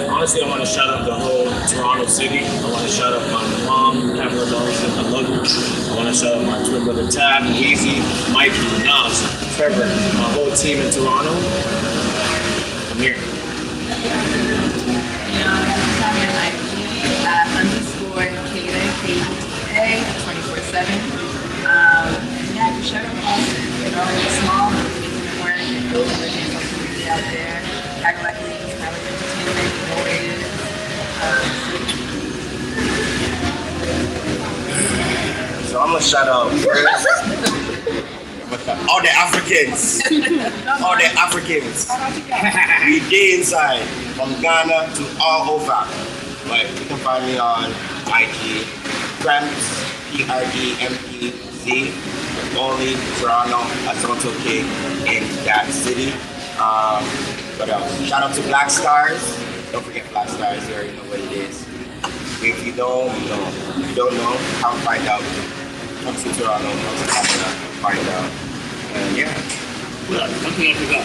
honestly, I want to shout out the whole Toronto city. I want to shout out my mom, Pamela Donaldson. I love you. I want to shout out my twin brother Tab, Easy, Mike, Nas, Trevor, my whole team in Toronto. I'm here. _Kata, 24/7. Just shout out it's small, but we make it work, and build a dance community out there. Act like things, have a entertainment, you know what it is. So I'm gonna shout out first all the Africans. All the Africans. We day inside, from Ghana to all over. Like, you can find me on IG, Premz, PRDMPZ, only Toronto, Toronto King in that city. What else? Shout out to Black Stars. Don't forget Black Stars, you already know what it is. If you don't, you know. If you don't know, come find out. Come to Toronto, come to Canada, find out. And yeah. Something I forgot.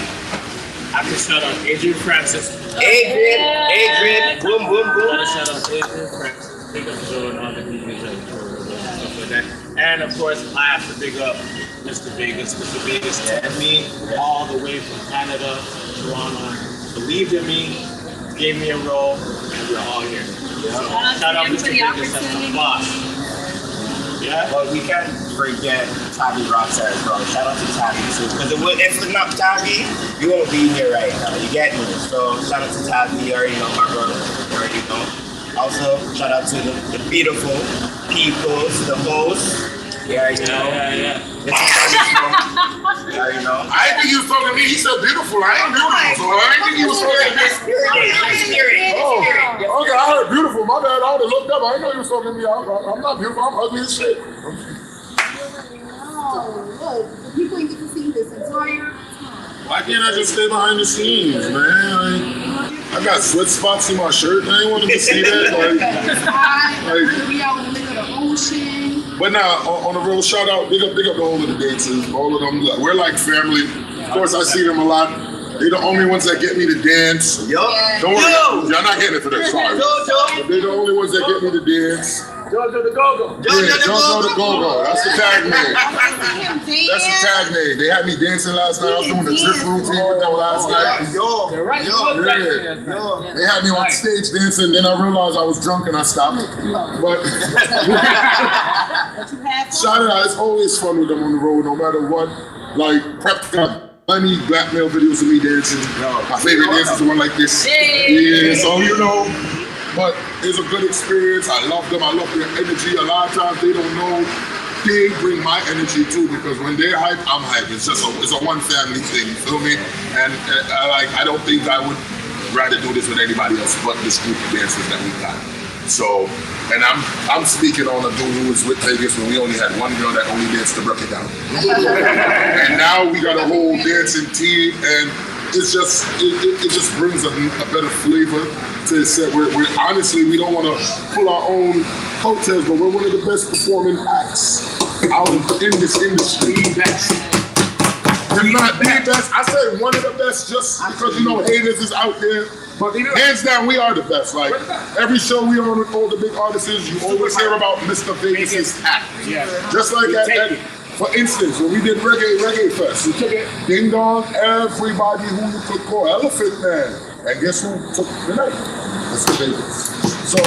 I have to shout out Adrian Francis. Adrian, boom, boom, I boom. want to shout out Adrian Francis. Big up Joe and all the DJs and stuff like that. And of course, I have to big up Mr. Vegas. Mr. Vegas took me all the way from Canada, Toronto, believed in me, gave me a role, and we're all here. So, shout out Mr. Vegas, that's the boss. Yeah. But we can't forget Tabby Rockstar as well. Shout out to Tabby too. Because if it's not Tabby, you won't be here right now. You get me? So shout out to Tabby. You already know my brother. You already know. Also, shout out to the beautiful people, to the host. You already know. Yeah. This is how you already know. I didn't think he was talking to me. He said beautiful. I ain't beautiful, so I didn't think he was talking to me. Oh, okay, I heard beautiful. My bad. I would have looked up. I didn't know he was talking to me. I'm not beautiful. I'm ugly as shit. Look, the people get to see this entire Why can't I just stay behind the scenes, man? I got sweat spots in my shirt. I ain't want them to see that. Like, we out in the middle of the ocean. but now, on a real shout out, big up to all of the dancers, all of them. We're like family. Of course, I see them a lot. They're the only ones that get me to dance. Yup. Don't worry, y'all not getting it for that. Sorry. But they're the only ones that get me to dance. Jojo the Go-Go. Yeah, Jojo the Go-Go. That's the tag name. That's the tag name. They had me dancing last night. I was doing the trip routine with them last night. They're right. Yeah. They had me on stage dancing, then I realized I was drunk and I stopped. But shout out, it's always fun with them on the road, no matter what. Like, Prep got many black male videos of me dancing. My favorite dance is the one like this. Yeah, so you know. But it's a good experience. I love them. I love their energy. A lot of times they don't know. They bring my energy too, because when they're hype, I'm hype. It's just it's a one family thing. You feel me? And I don't think I would rather do this with anybody else but this group of dancers that we got. So, and I'm speaking on a dude who was with Vegas when we only had one girl that only danced to break it down. And now we got a whole dancing team, and it's just it just brings a better flavor to the set. We're honestly, we don't want to pull our own coattails, but we're one of the best performing acts out in this industry. We're not the best. I say one of the best just because you know haters is out there. But hands down, we are the best. Like every show we on with all the big artists, you always hear about Mr. Vegas' act. Yeah. Just like that. For instance, when we did Reggae Fest, we took it ding dong, everybody who you could call Elephant Man. And guess who took the night? Mr. Vegas. So